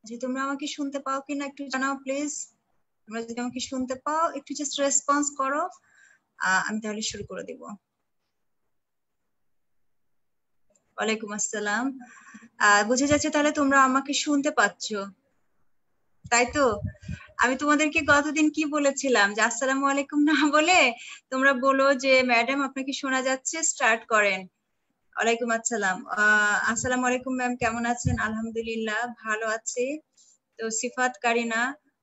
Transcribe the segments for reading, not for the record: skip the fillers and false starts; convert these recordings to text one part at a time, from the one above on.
যে তোমরা আমাকে শুনতে পাও কিনা একটু জানাও প্লিজ। তোমরা যদি আমাকে শুনতে পাও একটু জাস্ট রেসপন্স করো, আমি তাহলে শুরু করে দিব। ওয়ালাইকুম আসসালাম। বুঝে যাচ্ছে তাহলে তোমরা আমাকে শুনতে পাচ্ছ, তাই তো? আমি তোমাদেরকে গতদিন কি বলেছিলাম যে আসসালামু আলাইকুম না বলে তোমরা বলো যে ম্যাডাম আপনাকে শোনা যাচ্ছে, স্টার্ট করেন। ওয়ালাইকুম আসসালাম। আসসালামু আলাইকুম ম্যাম, কেমন আছেন? আলহামদুলিল্লাহ ভালো আছি। তো সিফাত কারিনা,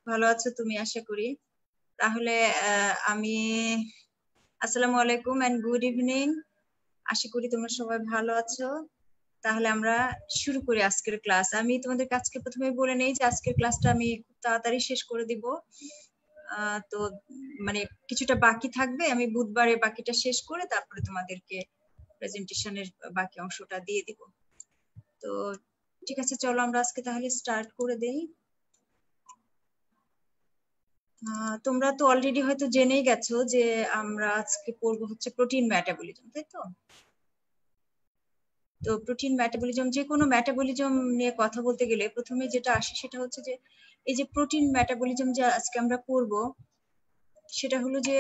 ভালো আছো তুমি আশা করি। তাহলে আমি আসসালামু আলাইকুম এন্ড গুড ইভিনিং, আশা করি তোমরা সবাই ভালো আছো। তাহলে আমরা শুরু করি আজকের ক্লাস। আমি তোমাদের আজকে প্রথমে বলে নেই যে আজকের ক্লাসটা আমি খুব তাড়াতাড়ি শেষ করে দিব। তো মানে কিছুটা বাকি থাকবে, আমি বুধবারে বাকিটা শেষ করে তারপরে তোমাদেরকে প্রেজেন্টেশনের বাকি অংশটা দিয়ে দিব। তো ঠিক আছে, চলো আমরা আজকে তাহলে স্টার্ট করে দেই। তোমরা তো অলরেডি হয়তো জেনেই গেছো যে আমরা আজকে পড়বো হচ্ছে প্রোটিন মেটাবলিজম, তাই তো? তো প্রোটিন মেটাবলিজম, যে কোনো মেটাবলিজম নিয়ে কথা বলতে গেলে প্রথমে যেটা আসে সেটা হচ্ছে যে এই যে প্রোটিন মেটাবলিজম যে আজকে আমরা পড়বো, সেটা হলো যে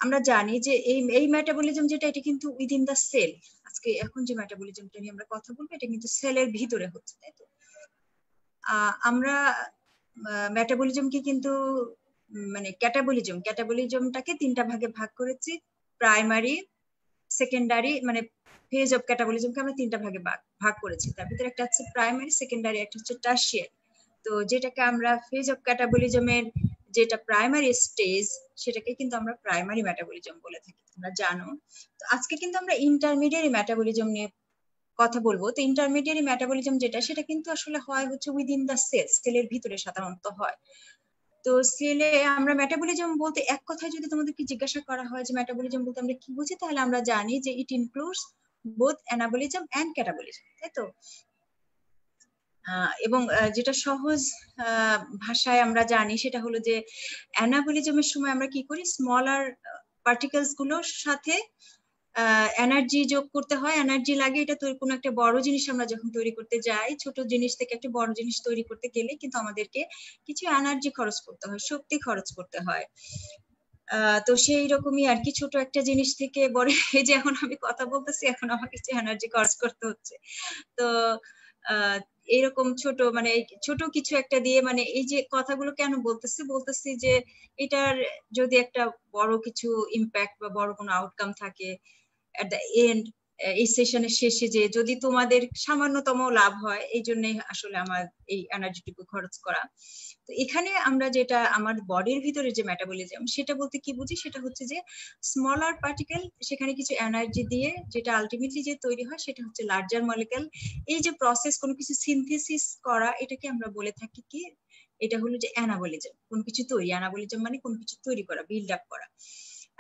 আমরা জানি যে এই মেটাবলিজম যেটা, এটা কিন্তু উইদিন দা সেল। আজকে এখন যে মেটাবলিজমটা নিয়ে আমরা কথা বলবো এটা কিন্তু সেলের ভিতরে হচ্ছে, তাই তো? আমরা মেটাবলিজমকে কিন্তু মানে ক্যাটাবলিজমটাকে তিনটা ভাগে ভাগ করেছি। প্রাইমারি, সেকেন্ডারি, মানে ফেজ অফ ক্যাটাবলিজমকে আমরা তিনটা ভাগে ভাগ করেছি। তার ভিতরে একটা হচ্ছে প্রাইমারি, সেকেন্ডারি, একটা হচ্ছে টার্সিয়ারি। তো যেটাকে আমরা ফেজ অফ ক্যাটাবলিজমের যেটা প্রাইমারি স্টেজ, সেটাকে কিন্তু আমরা প্রাইমারি মেটাবলিজম বলে থাকি, তোমরা জানো। তো আজকে কিন্তু আমরা ইন্টারমিডিয়ারি মেটাবলিজম নিয়ে কথা বলবো। তো ইন্টারমিডিয়ারি মেটাবলিজম যেটা, সেটা কিন্তু আসলে হয় হচ্ছে উইদিন দা সেল, সেলের ভিতরে সাধারণত হয়। তো সেলে আমরা মেটাবলিজম বলতে এক কথায় যদি তোমাদেরকে জিজ্ঞাসা করা হয় যে মেটাবলিজম বলতে আমরা কি বুঝি, তাহলে আমরা জানি যে it includes both anabolism and catabolism, তাই তো? এবং যেটা সহজ ভাষায় আমরা জানি সেটা হলো যে অ্যানাবলিজমের সময় আমরা কি করি, স্মলার পার্টিকেলস গুলোর সাথে এনার্জি যোগ করতে হয়, এনার্জি লাগে। এটা তো কোনো একটা বড় জিনিস আমরা যখন তৈরি করতে যাই, ছোট জিনিস থেকে একটা বড় জিনিস তৈরি করতে গেলে কিন্তু আমাদেরকে কিছু এনার্জি খরচ করতে হয়, শক্তি খরচ করতে হয়। তো সেই রকমই আর কি, ছোট একটা জিনিস থেকে বড়, এই যে এখন আমি কথা বলতেছি, এখন আমাকে কিছু এনার্জি খরচ করতে হচ্ছে। তো এইরকম ছোট মানে ছোট কিছু একটা দিয়ে, মানে এই যে কথাগুলো কেন বলতেছি যে এটার যদি একটা বড় কিছু ইম্প্যাক্ট বা বড় কোনো আউটকাম থাকে এট দ্য এন্ড, এই সেশনের শেষে, যে যদি তোমাদের সামান্যতম লাভ হয়, এই জন্যই আসলে আমার এই এনার্জিটুকু খরচ করা। তো এখানে আমরা যেটা আমার বডির ভিতরে যে মেটাবলিজম, সেটা বলতে কি বুঝি, সেটা হচ্ছে যে স্মলার পার্টিকেল, সেখানে কিছু এনার্জি দিয়ে যেটা আলটিমেটলি যে তৈরি হয় সেটা হচ্ছে লার্জার মলিকুল। এই যে প্রসেস, কোনো কিছু সিনথেসিস করা, এটাকে আমরা বলে থাকি কি, এটা হলো যে অ্যানাবলিজম, কোনো কিছু তৈরি। অ্যানাবলিজম মানে কোনো কিছু তৈরি করা, বিল্ড আপ করা।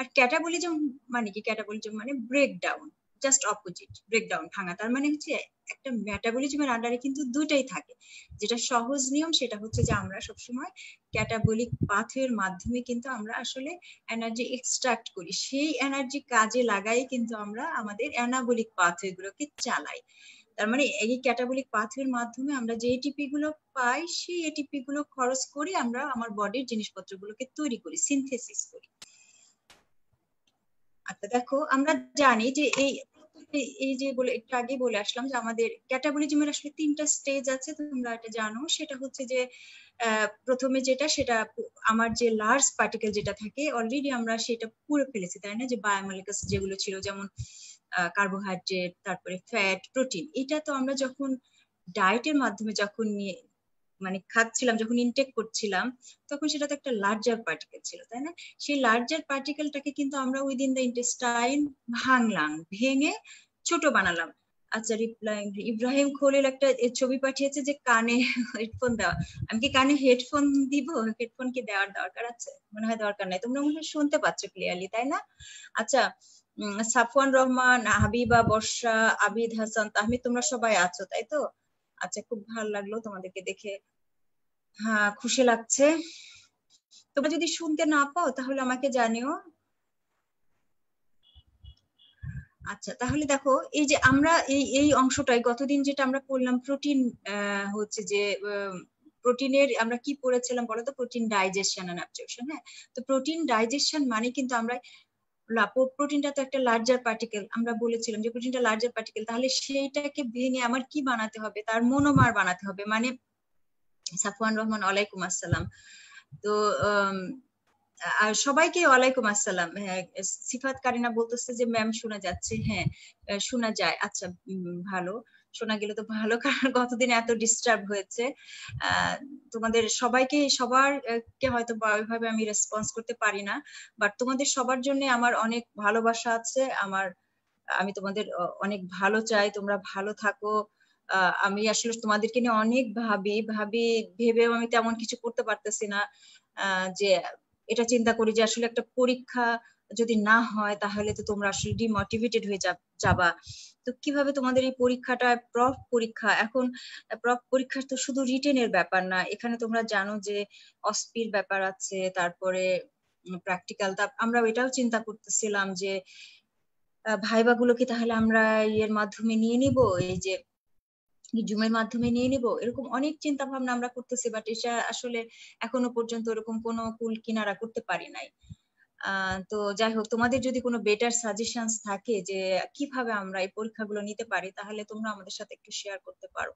আর ক্যাটাবলিজম মানে কি, ক্যাটাবলিজম মানে break down, just opposite, break down, ভাঙা। তার মানে হচ্ছে একটা মেটাবলিজমের আন্ডারে কিন্তু দুটাই থাকে। যেটা সহজ নিয়ম সেটা হচ্ছে যে আমরা সবসময় ক্যাটাবলিক পাথওয়ের মাধ্যমে কিন্তু আমরা আসলে এনার্জি এক্সট্রাক্ট করি, সেই এনার্জি কাজে লাগাই কিন্তু আমরা আমাদের অ্যানাবলিক পাথওয়ে গুলোকে চালাই। তার মানে এই ক্যাটাবলিক পাথওয়ের মাধ্যমে আমরা যে এটিপি গুলো পাই, সেই এটিপি গুলো খরচ করি আমরা আমার বডির জিনিসপত্রগুলোকে তৈরি করি, সিনথেসিস করি। আচ্ছা দেখো, আমরা জানি যে এই যে বলে একটু আগে বলে আসলাম যে আমাদের ক্যাটাবলিজমের আসলে তিনটা স্টেজ আছে, তোমরা এটা জানো। সেটা হচ্ছে যে প্রথমে যেটা, সেটা আমার যে লার্জ পার্টিকেল যেটা থাকে, অলরেডি আমরা সেটা পুরো ফেলেছি, তাই না? যে বায়োমলিকুলস যেগুলো ছিল, যেমন কার্বোহাইড্রেট, তারপরে ফ্যাট, প্রোটিন, এটা তো আমরা যখন ডায়েটের মাধ্যমে যখন নিয়ে মানে খাচ্ছিলাম, যখন ইনটেক করছিলাম, তখন সেটা তো একটা লার্জার পার্টিকেল ছিল, তাই না? সেই লার্জার পার্টিকেলটাকে কিন্তু আমরা উইদিন দ্য ইন্টেস্টাইন ভাঙলাম, ভেঙে ছোট বানালাম। আচ্ছা, ইব্রাহিম খলিল একটা ছবি পাঠিয়েছে যে কানে হেডফোন দেওয়া। আমি কি কানে হেডফোন দিব? হেডফোন কি দেওয়ার দরকার আছে? মনে হয় দরকার নাই, তোমরা মনে হয় শুনতে পাচ্ছ ক্লিয়ারলি, তাই না? আচ্ছা, সাফওয়ান রহমান, হাবিবা, বর্ষা, আবিদ হাসান, তাহমিদ, তোমরা সবাই আছো, তাই তো? আচ্ছা, খুব ভালো লাগলো তোমাদেরকে দেখে, হ্যাঁ খুশি লাগছে। তোমরা যদি শুনতে না পাও তাহলে আমাকে জানিও। আচ্ছা, তাহলে দেখো এই যে আমরা এই অংশটাই গতদিন যেটা আমরা পড়লাম প্রোটিন, হচ্ছে যে প্রোটিনের আমরা কি পড়েছিলাম বলো তো, প্রোটিন ডাইজেশন এন্ড অ্যাবজর্পশন। হ্যাঁ, তো প্রোটিন ডাইজেশন মানে কিন্তু আমরা প্রোটিনটা তো একটা লার্জার পার্টিকেল, আমরা বলেছিলাম যে প্রোটিনটা লার্জার পার্টিকেল, তাহলে সেইটাকে ভেঙে আমার কি বানাতে হবে, তার মনোমার বানাতে হবে। মানে সাফওয়ান রহমান, ওয়ালাইকুম আসসালাম। তো আর সবাইকে ওয়ালাইকুম আসসালাম। হ্যাঁ, সিফাত কারিনা বলতেছে যে ম্যাম শোনা যাচ্ছে। হ্যাঁ, শোনা যায়। আচ্ছা, ভালো, শোনা গেলে তো ভালো, কারণ গতদিন এত ডিস্টার্ব হয়েছে। তোমাদের সবাইকে, সবার কে হয়তো ওইভাবে আমি রেসপন্স করতে পারি না, বাট তোমাদের সবার জন্য আমার অনেক ভালোবাসা আছে। আমি তোমাদের অনেক ভালো চাই, তোমরা ভালো থাকো। আমি আসলে তোমাদেরকে নিয়ে অনেক ভেবেও আমি তেমন কিছু করতে পারতেছি না। যে এটা চিন্তা করি যে আসলে একটা পরীক্ষা যদি না হয় তাহলে তো তোমরা আসলে ডিমোটিভেটেড হয়ে যাবা। তো কিভাবে তোমাদের এই পরীক্ষাটা, প্রফ পরীক্ষা, এখন প্রফ পরীক্ষা তো শুধু রিটেনের ব্যাপার না, এখানে তোমরা জানো যে অস্পির ব্যাপার আছে, তারপরে প্র্যাকটিক্যাল। আমরা এটাও চিন্তা করতেছিলাম যে ভাইবা গুলো কি তাহলে আমরা এর মাধ্যমে নিয়ে নিব, এই যে জুমের মাধ্যমে নিয়ে নিব, এরকম অনেক চিন্তা ভাবনা আমরা করতেছি, বাট এটা আসলে এখনো পর্যন্ত এরকম কোনো কুল কিনারা করতে পারি নাই। তো যাই হোক, তোমাদের যদি কোনো বেটার সাজেশনস থাকে যে কিভাবে আমরা এই পরীক্ষাগুলো নিতে পারি, তাহলে তোমরা আমাদের সাথে একটু শেয়ার করতে পারো।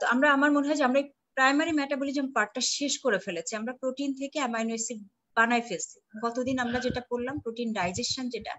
তো আমার মনে হয় যে আমরা প্রাইমারি মেটাবলিজম পার্টটা শেষ করে ফেলেছি, আমরা প্রোটিন থেকে অ্যামাইনো অ্যাসিড বানাই ফেলছি। গতদিন আমরা যেটা পড়লাম প্রোটিন ডাইজেশন, যেটা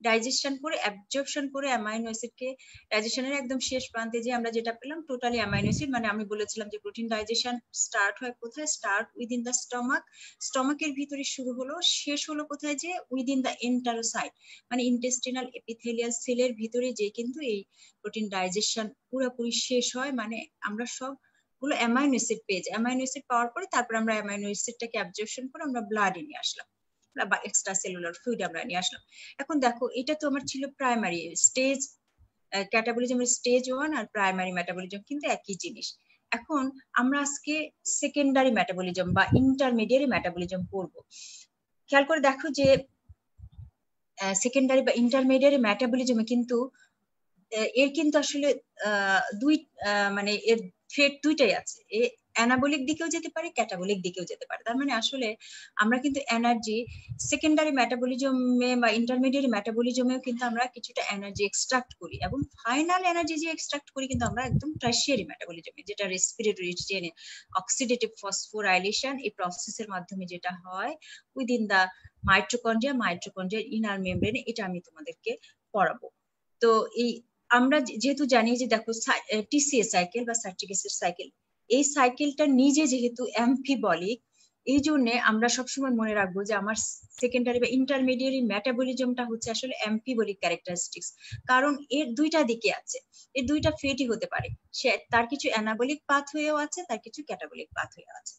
ডাইজেশন করে অ্যাবজর্পশন করে অ্যামাইনো অ্যাসিডকে ডাইজেশনের একদম শেষ প্রান্তে যে আমরা যেটা পেলাম টোটালি অ্যামাইনো অ্যাসিড। মানে আমি বলেছিলাম যে প্রোটিন ডাইজেশন স্টার্ট হয় কোথায়, স্টার্ট উইদিন দ্য স্টমাক, স্টমাকের ভিতরে শুরু হলো, শেষ হলো কোথায়, যে উইদিন দ্য এন্টারোসাইট, মানে ইন্টেস্টিনাল এপিথেলিয়াল সেলের ভিতরে যে কিন্তু এই প্রোটিন ডাইজেশন পুরোপুরি শেষ হয়। মানে আমরা সবগুলো অ্যামাইনো অ্যাসিড পেয়ে যাই, অ্যামাইনো অ্যাসিড পাওয়ার পরে তারপর আমরা অ্যামাইনো অ্যাসিডটাকে অ্যাবজর্পশন করে আমরা ব্লাডে নিয়ে আসলাম বা এক্সট্রা সেলুলার ফ্লুইড আমরা নিয়ে আসলাম। এখন দেখো, এটা তো আমার ছিল প্রাইমারি স্টেজ ক্যাটাবলিজমের স্টেজ 1 আর প্রাইমারি মেটাবলিজম কিন্তু একই জিনিস। এখন আমরা আজকে সেকেন্ডারি মেটাবলিজম বা ইন্টারমিডিয়েট মেটাবলিজম পড়বো। খেয়াল করে দেখো যে সেকেন্ডারি বা ইন্টারমিডিয়েট মেটাবলিজমে কিন্তু এর কিন্তু আসলে দুই মানে এর থ্রেড দুইটাই আছে, অ্যানাবলিক দিকেও যেতে পারে, ক্যাটাবলিক দিকেও যেতে পারে। তার মানে আসলে আমরা কিন্তু এনার্জি সেকেন্ডারি মেটাবলিজমে বা ইন্টারমিডিয়েট মেটাবলিজমেও কিন্তু আমরা কিছুটা এনার্জি এক্সট্রাক্ট করি, এবং ফাইনাল এনার্জি যে এক্সট্রাক্ট করি কিন্তু আমরা একদম টারশিয়ারি মেটাবলিজমে, যেটা রেসপিরেটরি চেইন অক্সিডেটিভ ফসফোরাইলেশন এই প্রসেসের মাধ্যমে যেটা হয় উইদিন দা মাইটোকন্ড্রিয়া ইনার মেমব্রেন, এটা আমি তোমাদেরকে পড়াবো। তো এই আমরা যেহেতু জানি যে দেখো টিসিএ সাইকেল বা স্যাকটিক অ্যাসিড সাইকেল, এই সাইকেলটা নিজে যেহেতু অ্যাম্ফিবলিক, এই জন্য আমরা সবসময় মনে রাখবো যে আমার সেকেন্ডারি বা ইন্টারমিডিয়েট মেটাবলিজমটা হচ্ছে আসলে অ্যাম্ফিবলিক ক্যারেক্টারিস্টিক্স। কারণ এর দুইটা দিকে আছে, এর দুইটা ফেটই হতে পারে, সে তার কিছু অ্যানাবলিক পাথওয়েও আছে, তার কিছু ক্যাটাবলিক পাথওয়েও আছে।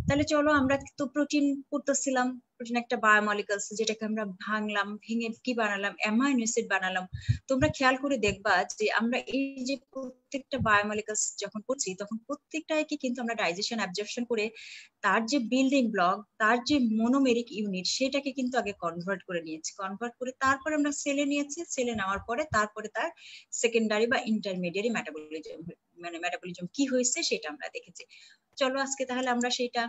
তাহলে চলো, আমরা তো প্রোটিন পড়তেছিলাম, প্রোটিন একটা বায়োমলিকুলস, যেটাকে আমরা ভাঙলাম, ভেঙে কি বানালাম, অ্যামাইনো অ্যাসিড বানালাম। তোমরা খেয়াল করে দেখবা যে আমরা এই যে প্রত্যেকটা বায়োমলিকুলস যখন পড়ছি তখন প্রত্যেকটাকে কিন্তু আমরা ডাইজেশন অ্যাবজর্পশন করে তার যে বিল্ডিং ব্লক, তার যে মোনোমেরিক ইউনিট, সেটাকে কিন্তু আগে কনভার্ট করে নিয়েছি, কনভার্ট করে তারপরে আমরা সেলে নিয়েছি, সেলে নেওয়ার পরে তারপরে তার সেকেন্ডারি বা ইন্টারমিডিয়েট মেটাবলিজম কি হয়েছে সেটা আমরা দেখেছি। চলো আজকে তাহলে আমরা সেটা,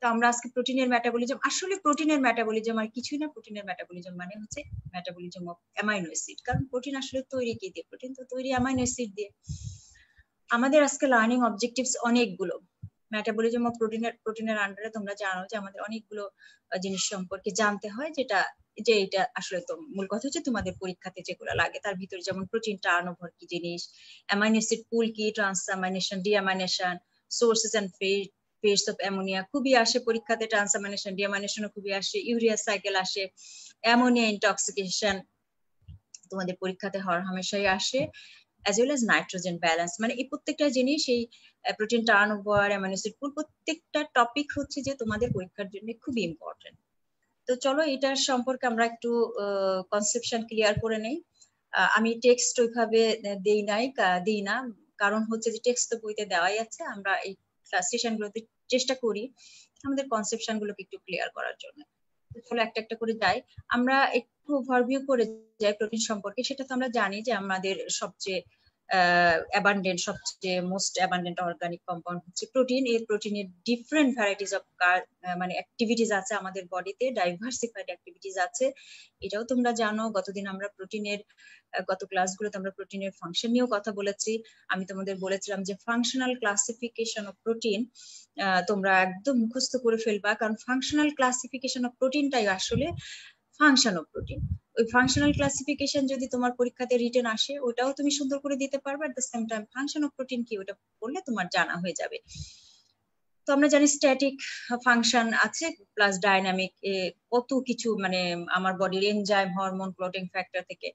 তো আমরা আজকে প্রোটিনের মেটাবলিজম, আসলে প্রোটিনের মেটাবলিজম আর কিছুই না, প্রোটিনের মেটাবলিজম মানে হচ্ছে মেটাবলিজম অফ অ্যামাইনো অ্যাসিড। কারণ প্রোটিন আসলে তৈরি কি দিয়ে, প্রোটিন তো তৈরি অ্যামাইনো অ্যাসিড দিয়ে। আমাদের আজকে লার্নিং অবজেক্টিভস অনেকগুলো, মেটাবলিজম অফ প্রোটিনের আন্ডারে তোমরা জানো যে আমাদের অনেকগুলো জিনিস সম্পর্কে জানতে হয়, যেটা এটা আসলে তো মূল কথা হচ্ছে তোমাদের পরীক্ষাতে যেগুলো লাগে তার ভিতরে, যেমন প্রোটিন টার্নওভার কি জিনিস, অ্যামাইনো অ্যাসিড পুল কি, ট্রান্সঅ্যামাইনেশন, ডিঅ্যামাইনেশন, সোর্সেস এন্ড ফেটস অফ অ্যামোনিয়া খুবই আসে পরীক্ষাতে, ট্রান্সঅ্যামাইনেশন ডিঅ্যামাইনেশনও খুবই আসে, ইউরিয়া সাইকেল আসে, অ্যামোনিয়া ইনটক্সিকেশন তোমাদের পরীক্ষাতে হামেশাই আসে, as well as nitrogen balance. মানে এই প্রত্যেকটা জিনিস, এই প্রোটিন টার্নওভার, অ্যামাইনো অ্যাসিড পুল, প্রত্যেকটা টপিক হচ্ছে যে তোমাদের পরীক্ষার জন্য খুবই ইম্পর্টেন্ট। তো চলো এটার সম্পর্কে আমরা একটু কনসেপশন ক্লিয়ার করে নেই। আমি টেক্সট ওইভাবে দিই না, কারণ হচ্ছে যে টেক্সট তো বইতে দেওয়াই আছে, আমরা এই সেশন গুলোতে চেষ্টা করি আমাদের কনসেপশন গুলোকে একটু ক্লিয়ার করার জন্য। চলো একটা একটা করে যাই। আমরা একটু ওভারভিউ করে যাই প্রোটিন সম্পর্কে। সেটা তো আমরা জানি যে আমাদের সবচেয়ে অ্যাবান্ডেন্ট, সবচেয়ে মোস্ট অ্যাবান্ডেন্ট অর্গানিক কম্পাউন্ড হচ্ছে প্রোটিন। এই প্রোটিনের ডিফারেন্ট ভ্যারাইটিস অফ মানে অ্যাক্টিভিটিস আছে আমাদের বডিতে, ডাইভার্সিফাইড অ্যাক্টিভিটিস আছে। এটাও তোমরা জানো। গতদিন আমরা প্রোটিনের গত ক্লাসগুলোতে আমরা প্রোটিনের ফাংশন নিয়েও কথা বলেছি। আমি তোমাদের বলেছিলাম যে ফাংশনাল ক্লাসিফিকেশন অফ প্রোটিন তোমরা একদম মুখস্থ করে ফেলবা, কারণ ফাংশনাল ক্লাসিফিকেশন অফ প্রোটিনটাই আসলে ফাংশন অফ প্রোটিন। ওই ফাংশনাল ক্লাসিফিকেশন যদি তোমার পরীক্ষাতে রিটেন আসে, ওটাও তুমি সুন্দর করে দিতে পারবে। At the same time function of protein কি ওটা পড়লে তোমার জানা হয়ে যাবে। তো আমরা জানি স্ট্যাটিক ফাংশন আছে প্লাস ডাইনামিক, কত কিছু, মানে আমার বডির এনজাইম, হরমোন, ক্লটিং ফ্যাক্টর থেকে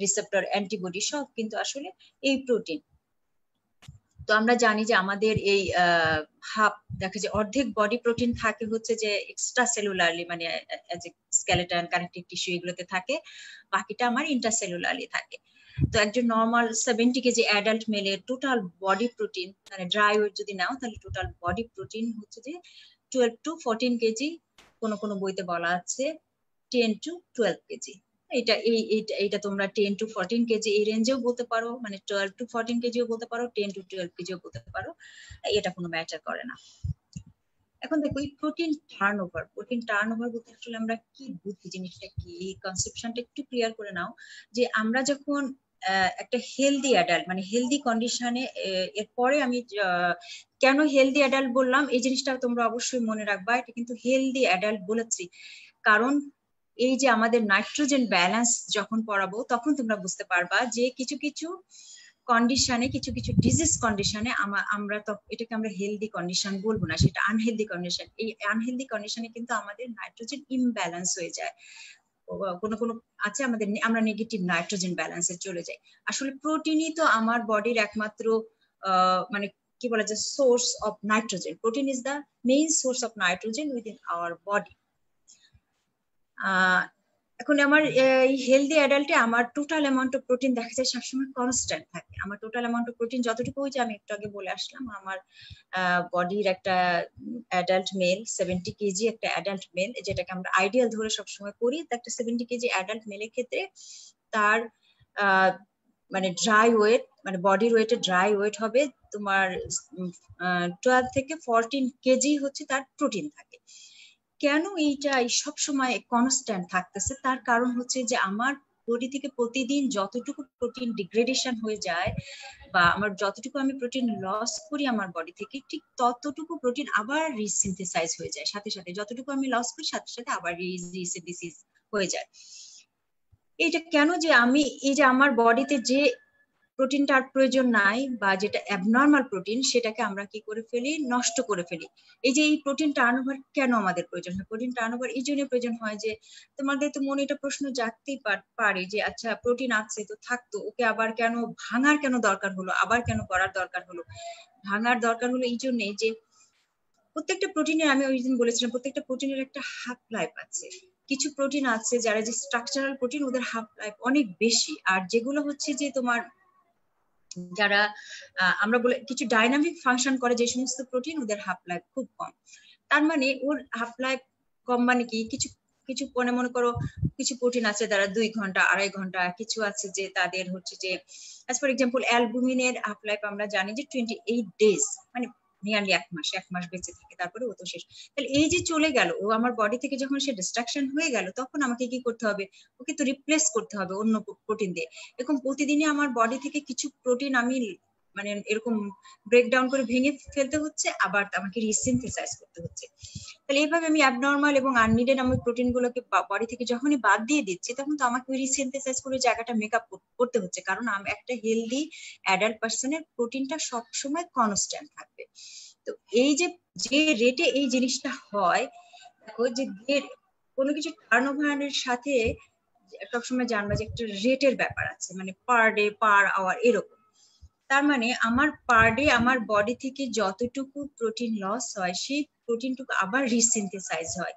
রিসেপ্টর, অ্যান্টিবডি সব কিন্তু আসলে এই প্রোটিন। তো আমরা জানি যে আমাদের এই হাফ দেখা যায় অর্ধেক বডি প্রোটিন থাকে হচ্ছে যে এক্সট্রা সেলুলারলি, মানে স্কেলেটন, কানেকটিভ টিস্যু এগুলোতে থাকে, বাকিটা আমার ইন্টারসেলুলারলি থাকে। তো একজন নর্মাল 70 কেজি অ্যাডাল্ট মেলের টোটাল বডি প্রোটিন, মানে ড্রাই ওয়েট যদি নাও তাহলে টোটাল বডি প্রোটিন হচ্ছে যে 12 to 14 কেজি, কোন কোন বইতে বলা আছে 10 to 12 কেজি। এটা তোমরা 10 to 14 কেজি এই রেঞ্জেও বলতে পারো, মানে 12 to 14 কেজিও বলতে পারো, 10 to 12 কেজিও বলতে পারো, এটা কোনো ম্যাটার করে না। এখন দেখো এই প্রোটিন টার্নওভার বলতে আসলে আমরা কি বুঝি, জিনিসটা কি, এই কনসেপশনটা একটু ক্লিয়ার করে নাও। যে আমরা যখন একটা হেলদি অ্যাডাল্ট, মানে হেলদি কন্ডিশনে, এরপরে আমি কেন হেলদি অ্যাডাল্ট বললাম এই জিনিসটা তোমরা অবশ্যই মনে রাখবা। এটা কিন্তু হেলদি অ্যাডাল্ট বলেছি কারণ এই যে আমাদের নাইট্রোজেন ব্যালেন্স যখন পড়াবো তখন তোমরা বুঝতে পারবা যে কিছু কিছু কন্ডিশনে, কিছু কিছু ডিজিজ কন্ডিশনে আমরা তো এটাকে আমরা হেলদি কন্ডিশন বলবো না, সেটা আনহেলদি কন্ডিশন। এই আনহেলদি কন্ডিশনে কিন্তু আমাদের নাইট্রোজেন ইমব্যালেন্স হয়ে যায়। কোনো কোনো আছে আমাদের, আমরা নেগেটিভ নাইট্রোজেন ব্যালেন্সে চলে যাই। আসলে প্রোটিনই তো আমার বডির একমাত্র মানে কি বলা যায় source of nitrogen. Protein is the main source of nitrogen within our body. এখন আমার এই হেলদি অ্যাডাল্টে আমার টোটাল অ্যামাউন্ট অফ প্রোটিন দেখা যায় সবসময় কনস্ট্যান্ট থাকে। আমার টোটাল অ্যামাউন্ট অফ প্রোটিন যতটুকু হয়েছে, আমি একটু আগে বলে আসলাম, আমার বডির একটা অ্যাডাল্ট মেল 70 কেজি একটা অ্যাডাল্ট মেল, যেটাকে আমরা আইডিয়াল ধরে সবসময় করি, একটা 70 কেজি অ্যাডাল্ট মেলের ক্ষেত্রে তার মানে ড্রাই ওয়েট, মানে বডির ওয়েটে ড্রাই ওয়েট হবে তোমার 12 থেকে 14 কেজি হচ্ছে তার প্রোটিন থাকে। কেন এইটা সব সময় কনস্ট্যান্ট থাকতেছে? তার কারণ হচ্ছে যে আমার বডি থেকে প্রতিদিন যতটুকু প্রোটিন ডিগ্রেডেশন হয়ে যায় বা আমার যতটুকু আমি প্রোটিন লস করি আমার বডি থেকে, ঠিক ততটুকু প্রোটিন আবার রিসিনথেসাইজ হয়ে যায়। সাথে সাথে যতটুকু আমি লস করি সাথে সাথে আবার রিসিনথেসিস হয়ে যায়। এইটা কেন? যে আমি এই যে আমার বডিতে যে প্রোটিনটার প্রয়োজন নাই বা যেটা অ্যাবনর্মাল প্রোটিন, সেটাকে আমরা কি করে ফেলি, নষ্ট করে ফেলি। এই যে এই প্রোটিন টার্নওভার কেন আমাদের প্রয়োজন হয়? প্রোটিন টার্নওভার এই জন্য প্রয়োজন হয় যে তোমাদের তো মনে এটা প্রশ্ন জাগতেই পারে যে আচ্ছা প্রোটিন আছে তো থাকতো, ওকে আবার কেন ভাঙার কেন দরকার হলো, আবার কেন করার দরকার হলো? ভাঙার দরকার হলো এই জন্যই যে প্রত্যেকটা প্রোটিনের, আমি ওই দিন বলেছিলাম, প্রত্যেকটা প্রোটিনের একটা হাফ লাইফ আছে। কিছু প্রোটিন আছে যারা যে স্ট্রাকচারাল প্রোটিন, ওদের হাফ লাইফ অনেক বেশি। আর যেগুলো হচ্ছে যে তোমার যারা আমরা বলে কিছু ডাইনামিক ফাংশন করে যে সমস্ত প্রোটিন, ওদের হাফ লাইফ খুব কম। তার মানে ওর হাফ লাইফ কম মানে কি, কিছু কিছু মনে করো কিছু প্রোটিন আছে যারা 2 ঘন্টা 2.5 ঘন্টা, কিছু আছে যে তাদের হচ্ছে যে অ্যাজ ফর এক্সাম্পল অ্যালবুমিনের হাফ লাইফ আমরা জানি যে 28 ডেজ, মানে নিয়ারলি 1 মাস বেঁচে থাকে, তারপরে ও তো শেষ। তাহলে এই যে চলে গেল, ও আমার বডি থেকে যখন সে ডিস্ট্রাকশন হয়ে গেল, তখন আমাকে কি করতে হবে, ওকে তো রিপ্লেস করতে হবে অন্য প্রোটিন দিয়ে। এরকম প্রতিদিনই আমার বডি থেকে কিছু প্রোটিন আমি মানে এরকম ব্রেকডাউন করে ভেঙে ফেলতে হচ্ছে, আবার আমাকে রিসিনথেসাইজ করতে হচ্ছে। তাহলে এইভাবে আমি অ্যাবনর্মাল এবং আননিডেড আমি প্রোটিন গুলোকে বডি থেকে যখনই বাদ দিয়ে দিচ্ছি, তখন তো আমাকে রিসিনথেসাইজ করে জায়গাটা মেকআপ করতে হচ্ছে, কারণ আমি একটা হেলদি অ্যাডাল্ট পার্সনের প্রোটিনটা সবসময় কনস্ট্যান্ট থাকবে। তো এই যে যে রেটে এই জিনিসটা হয়, দেখো যে কোনো কিছু টার্নওভারের সাথে সবসময় জানবা যে একটা রেটের ব্যাপার আছে, মানে পার ডে পার আওয়ার এরকম। তার মানে আমার পার ডে আমার বডি থেকে যতটুকু প্রোটিন লস হয়, সেই প্রোটিনটুকু আবার রিসিনথেসাইজ হয়।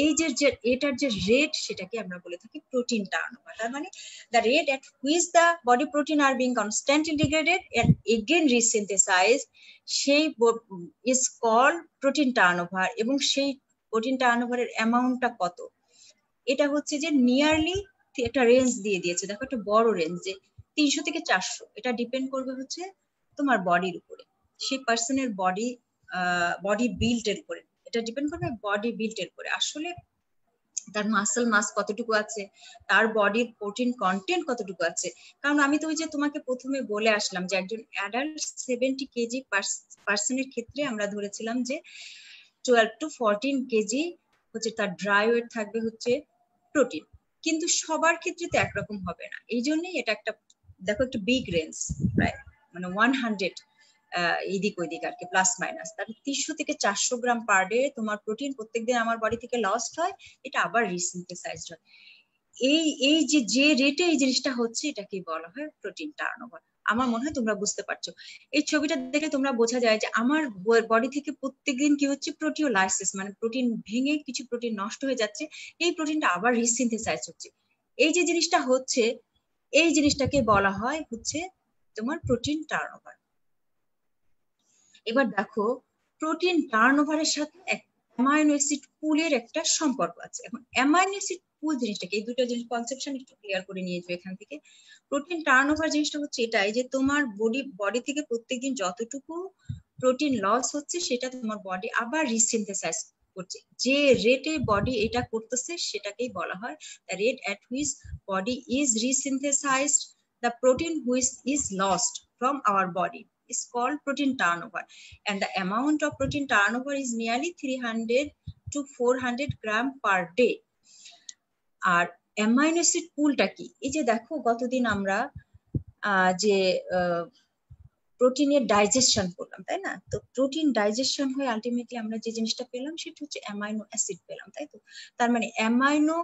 এই যে এটার যে রেট, সেটাকে আমরা বলে থাকি প্রোটিন টার্নওভার। তার মানে the rate at which the body protein are being constantly degraded and again resynthesized, সেই is called protein turnover। এবং সেই প্রোটিন টার্নওভারের অ্যামাউন্টটা কত, এটা হচ্ছে যে নিয়ারলি একটা রেঞ্জ দিয়ে দিয়েছে, দেখো একটা বড় রেঞ্জ, যে 300 থেকে 400, এটা ডিপেন্ড করবে হচ্ছে তোমার বডির উপরে, সেই পার্সনের বডি বিল্ড এর উপরে, এটা ডিপেন্ড করবে বডি বিল্ড এর উপরে, আসলে তার মাসল মাস কতটুকু আছে, তার বডির প্রোটিন কন্টেন্ট কতটুকু আছে। কারণ আমি তো ওই যে তোমাকে প্রথমে বলে আসলাম যে একজন অ্যাডাল্ট 70 কেজি পার্সনের ক্ষেত্রে আমরা ধরেছিলাম যে 12 to 14 কেজি হচ্ছে তার ড্রাই ওয়েট থাকবে হচ্ছে প্রোটিন, কিন্তু সবার ক্ষেত্রে তো একরকম হবে না, এই জন্যই এটা একটা দেখো একটা বিগ রেঞ্জ, প্রায় মানে 100 এদিক ওইদিক আর কি, প্লাস মাইনাস, তার 300 থেকে 400 গ্রাম পার ডে তোমার প্রোটিন প্রত্যেকদিন আমার বডি থেকে লস্ট হয়, এটা আবার রিসিনথেসাইজড হয়। এই যে রেটে এই জিনিসটা হচ্ছে এটাকে বলা হয় প্রোটিন টার্নওভার। আমার মনে হয় তোমরা বুঝতে পারছো, এই ছবিটা দেখে তোমরা বোঝা যায় যে আমার বডি থেকে প্রত্যেকদিন কি হচ্ছে, প্রোটিওলাইসিস, মানে প্রোটিন ভেঙে কিছু প্রোটিন নষ্ট হয়ে যাচ্ছে, এই প্রোটিনটা আবার রিসিনথেসাইজ হচ্ছে, এই যে জিনিসটা হচ্ছে, এই জিনিসটাকে বলা হয় হচ্ছে তোমার প্রোটিন টার্নওভার। এবার দেখো প্রোটিন টার্নওভারের সাথে অ্যামাইনো অ্যাসিড পুলের একটা সম্পর্ক আছে। এখন অ্যামাইনো অ্যাসিড পুল জিনিসটাকে, এই দুটো জিনিস কনসেপশন একটু ক্লিয়ার করে নিয়ে যাবে এখান থেকে। প্রোটিন টার্নওভার জিনিসটা হচ্ছে এটাই যে তোমার বডি থেকে প্রত্যেকদিন যতটুকু প্রোটিন লস হচ্ছে সেটা তোমার বডি আবার রিসিনথেসাইজ করছে, যে রেটে বডি এটা করতেছে সেটাকেই বলা হয় the rate at which body is resynthesized the protein which is lost from our body is called protein turnover, and the amount of protein turnover is nearly 300 to 400 gram per day. R amino acid পুলটা কি, এই যে দেখো গতদিন আমরা যে প্রোটিনের digestion করলাম, তাই না? তো প্রোটিন ডাইজেশন হয়ে আলটিমেটলি আমরা যে জিনিসটা পেলাম সেটা হচ্ছে অ্যামাইনো অ্যাসিড পেলাম, তাই তো? তার মানে অ্যামাইনো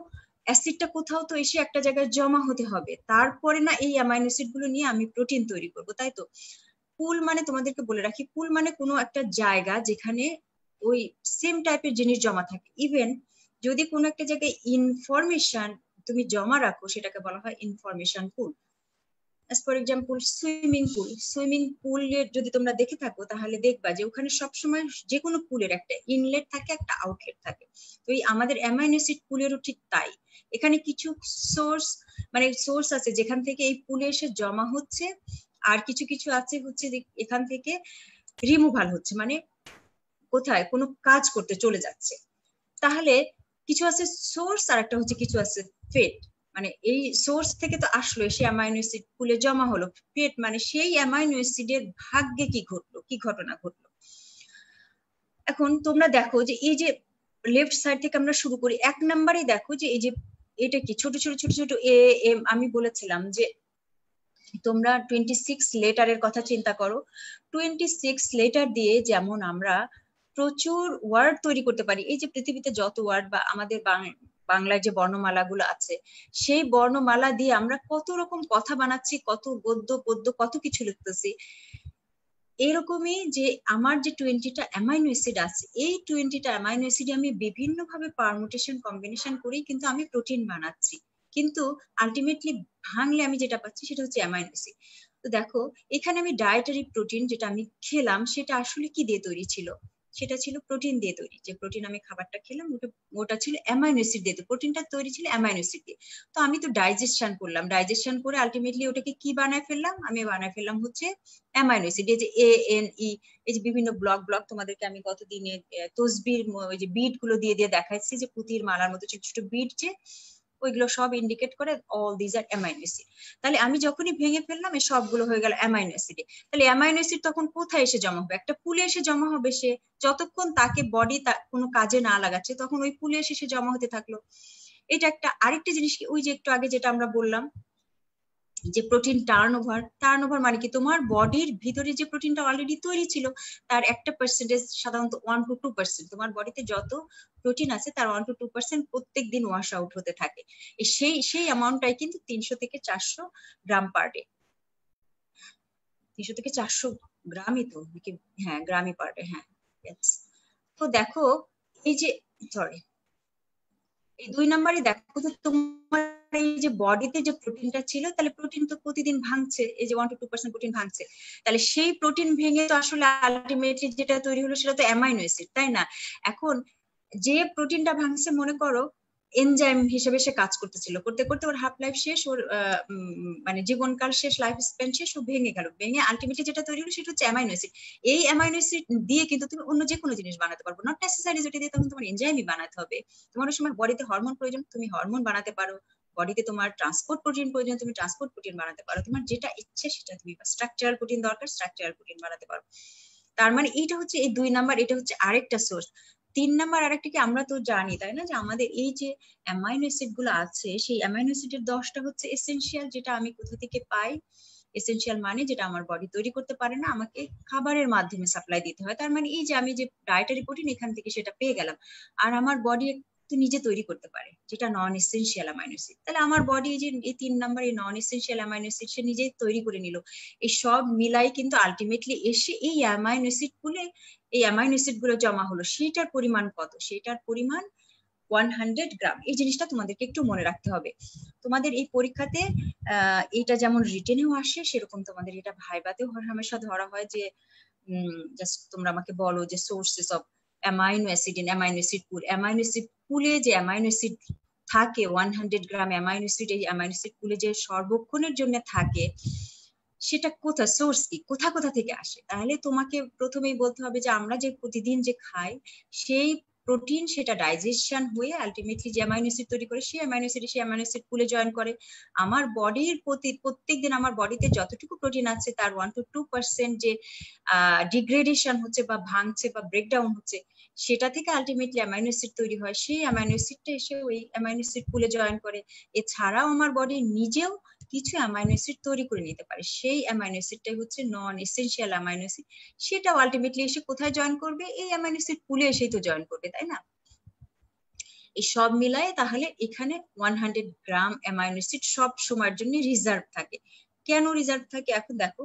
অ্যাসিডটা কোথাও তো এসে একটা জায়গায় জমা হতে হবে, তারপরে না এই অ্যামাইনো অ্যাসিড গুলো নিয়ে আমি প্রোটিন তৈরি করব, তাই তো? পুল মানে তোমাদেরকে বলে রাখি, পুল মানে কোনো একটা জায়গা যেখানে ওই সেম টাইপের জিনিস জমা থাকে। ইভেন যদি কোনো একটা জায়গায় ইনফরমেশন তুমি জমা রাখো সেটাকে বলা হয় information pool. For example swimming পুলের যদি তোমরা দেখে থাকো তাহলে দেখবা যে ওখানে সবসময় যে কোনো পুলের একটা ইনলেট থাকে, একটা আউটলেট থাকে। তো এই আমাদের অ্যামাইনো অ্যাসিড পুলেরও ঠিক তাই, এখানে কিছু সোর্স আছে যেখান থেকে এই পুলে এসে জমা হচ্ছে, আর কিছু কিছু আছে হচ্ছে এখান থেকে রিমুভাল হচ্ছে, মানে কোথায় কোনো কাজ করতে চলে যাচ্ছে। তাহলে কিছু আছে সোর্স আর একটা হচ্ছে কিছু আছে ফেট, মানে এই সোর্স থেকে তো আসলো, সে অ্যামাইনো অ্যাসিড পুলে জমা হলো, ফেট মানে সেই অ্যামাইনো অ্যাসিডের ভাগ্যে কি ঘটলো, কি ঘটনা ঘটলো। এখন তোমরা দেখো যে এই যে লেফট সাইড থেকে আমরা শুরু করি, 1 নম্বরে দেখো যে এই যে এটা কি ছোট ছোট ছোট ছোট এ এম, আমি বলেছিলাম যে তোমরা 26 লেটারের কথা চিন্তা করো, 26 লেটার দিয়ে যেমন আমরা প্রচুর ওয়ার্ড তৈরি করতে পারি, এই যে পৃথিবীতে যত ওয়ার্ড বা আমাদের বাংলায় যে বর্ণমালা গুলো আছে সেই বর্ণমালা দিয়ে আমরা কত রকম কথা বানাচ্ছি, কত গদ্য পদ্য কত কিছু লিখতেছি। এরকমই যে আমার যে 20টা অ্যামাইনো অ্যাসিড আছে, এই 20টা অ্যামাইনো অ্যাসিড আমি বিভিন্ন ভাবে পারমুটেশন কম্বিনেশন করি কিন্তু আমি প্রোটিন বানাচ্ছি, কিন্তু আলটিমেটলি ভাঙলে আমি যেটা পাচ্ছি সেটা হচ্ছে অ্যামাইনো অ্যাসিড। তো দেখো এখানে আমি ডায়েটারি প্রোটিন যেটা আমি খেলাম সেটা আসলে কি দিয়ে তৈরি ছিল, সেটা ছিল প্রোটিন দিয়ে তৈরি, যে প্রোটিন আমি খাবারটা খেলাম ওটা ছিল অ্যামাইনো অ্যাসিড দিয়ে, প্রোটিনটা তৈরি ছিল অ্যামাইনো অ্যাসিড দিয়ে। তো আমি তো ডাইজেশন করলাম, ডাইজেশন করে আলটিমেটলি ওটাকে কি বানায় ফেললাম, আমি বানায় ফেললাম হচ্ছে অ্যামাইনো অ্যাসিড, এই যে ANE, এই যে বিভিন্ন ব্লক তোমাদেরকে আমি গতদিনে তসবির ওই যে বিট গুলো দিয়ে দিয়ে দেখাচ্ছি যে পুঁতির মালার মতো ছোট ছোট বিট, যে ওইগুলো সব ইন্ডিকেট করে all these are amino acid. তাহলে আমি যখনই ভেঙে ফেললাম এই সবগুলো হয়ে গেল অ্যামাইনো অ্যাসিডে। তাহলে অ্যামাইনো অ্যাসিড তখন কোথায় এসে জমা হবে, একটা পুলে এসে জমা হবে, সে যতক্ষণ তাকে বডি কোনো কাজে না লাগাচ্ছে তখন ওই পুলে এসে সে জমা হতে থাকলো। এটা একটা। আরেকটা জিনিস কি, ওই যে একটু আগে যেটা আমরা বললাম যে প্রোটিন টার্নওভার মানে কি, তোমার বডির ভিতরে যে প্রোটিনটা অলরেডি তৈরি ছিল তার একটা পার্সেন্টেজ, সাধারণত 1 to 2%, তোমার বডিতে যত প্রোটিন আছে তার 1 to 2% প্রত্যেক দিন ওয়াশ আউট হতে থাকে। সেই অ্যামাউন্টটাই কিন্তু 300 থেকে 400 গ্রাম পার ডে, 300 থেকে 400 গ্রামই তো, হ্যাঁ গ্রামই পার ডে, হ্যাঁ। তো দেখো এই যে সরি এই 2 নম্বরে দেখো তো তোমার এই যে বডিতে যে প্রোটিনটা ছিল, তাহলে প্রোটিন তো প্রতিদিন ভাঙছে, এই যে 1 to 2% প্রোটিন ভাঙছে, তাহলে সেই প্রোটিন ভেঙে তো আসলে আলটিমেটলি যেটা তৈরি হলো সেটা তো অ্যামাইনো অ্যাসিড, তাই না? এখন যে প্রোটিনটা ভাঙছে মনে করো এনজাইম হিসেবে সে কাজ করতেছিল, করতে করতে ওর হাফ লাইফ শেষ, ওর মানে জীবনকাল শেষ, লাইফ স্প্যান শেষ, ও ভেঙে গেল। ভেঙে আলটিমেটলি যেটা তৈরি হলো সেটা হচ্ছে অ্যামাইনো অ্যাসিড। এই অ্যামাইনো অ্যাসিড দিয়ে কিন্তু তুমি অন্য যে কোনো জিনিস বানাতে পারবো, নট নেসেসারি যেটা দিয়ে তখন তোমার এনজাইমই বানাতে হবে। তোমার ওই সময় বডিতে হরমোন প্রয়োজন, তুমি হরমোন বানাতে পারো। বডিতে তোমার ট্রান্সপোর্ট প্রোটিন প্রয়োজন, তুমি ট্রান্সপোর্ট প্রোটিন বানাতে পারো। তোমার যেটা ইচ্ছে সেটা তুমি, স্ট্রাকচারাল প্রোটিন দরকার, স্ট্রাকচারাল প্রোটিন বানাতে পারো। তার মানে এইটা হচ্ছে এই 2 নাম্বার, এটা হচ্ছে আরেকটা সোর্স। 3 নাম্বার আরেকটা কি, আমরা তো জানি তাই না যে আমাদের এই যে অ্যামাইনো অ্যাসিড গুলো আছে, সেই অ্যামাইনো অ্যাসিডের 10টা হচ্ছে এসেনশিয়াল, যেটা আমি কোথা থেকে পাই। এসেনশিয়াল মানে যেটা আমার বডি তৈরি করতে পারে না, আমাকে খাবারের মাধ্যমে সাপ্লাই দিতে হয়। তার মানে এই যে আমি যে ডায়েটারি প্রোটিন এখান থেকে সেটা পেয়ে গেলাম, আর আমার বডি তো নিজে তৈরি করতে পারে, যেটা নন এসেনশিয়াল অ্যামাইনো অ্যাসিড। তাহলে আমার বডি যে এই 3 নাম্বার এই নন এসেনশিয়াল অ্যামাইনো অ্যাসিড সে নিজেই তৈরি করে নিল। এই সব মিলাই কিন্তু আলটিমেটলি এসে এই অ্যামাইনো অ্যাসিড গুলো, এই অ্যামাইনো অ্যাসিড গুলো জমা হলো। সেটার পরিমাণ কত? সেটার পরিমাণ 100 গ্রাম। এই জিনিসটা তোমাদেরকে একটু মনে রাখতে হবে। তোমাদের এই পরীক্ষাতে এটা যেমন রিটেনেও আসে, সেরকম তোমাদের এটা ভাইবাতেও হামেশা ধরা হয় যে জাস্ট তোমরা আমাকে বলো যে sources of amino acid in amino acid pool. Amino acid পুলে যে অ্যামাইনো অ্যাসিড থাকে 100 গ্রাম অ্যামাইনো অ্যাসিড, এই অ্যামাইনো অ্যাসিড পুলে যে সর্বক্ষণের জন্য থাকে, সেটা কোথা, সোর্স কি, কোথা কোথা থেকে আসে? তাহলে তোমাকে প্রথমেই বলতে হবে যে আমরা যে প্রতিদিন যে খাই সেই প্রোটিন, সেটা ডাইজেশন হয়ে আলটিমেটলি যে অ্যামাইনো অ্যাসিড তৈরি করে, সেই অ্যামাইনো অ্যাসিড পুলে জয়েন করে। আমার বডির প্রত্যেকদিন আমার বডিতে যতটুকু প্রোটিন আছে তার 1 to 2% যে ডিগ্রেডেশন হচ্ছে বা ভাঙছে বা ব্রেকডাউন হচ্ছে, সেটা থেকে আলটিমেটলি অ্যামাইনো অ্যাসিড তৈরি হয়। সেই অ্যামাইনো অ্যাসিডটা এসে ওই অ্যামাইনো অ্যাসিড পুলে জয়েন করে। এছাড়াও আমার বডি নিজেও কিছু অ্যামাইনো অ্যাসিড তৈরি করে নিতে পারে, সেই অ্যামাইনো অ্যাসিডটাই হচ্ছে নন এসেনশিয়াল অ্যামাইনো অ্যাসিড। সেটাও আলটিমেটলি এসে কোথায় জয়েন করবে? এই অ্যামাইনো অ্যাসিড পুলে এসেই তো জয়েন করবে, তাই না? এই সব মিলায়ে তাহলে এখানে 100 গ্রাম অ্যামাইনো অ্যাসিড সব সময়ের জন্য রিজার্ভ থাকে। কেন রিজার্ভ থাকে? এখন দেখো,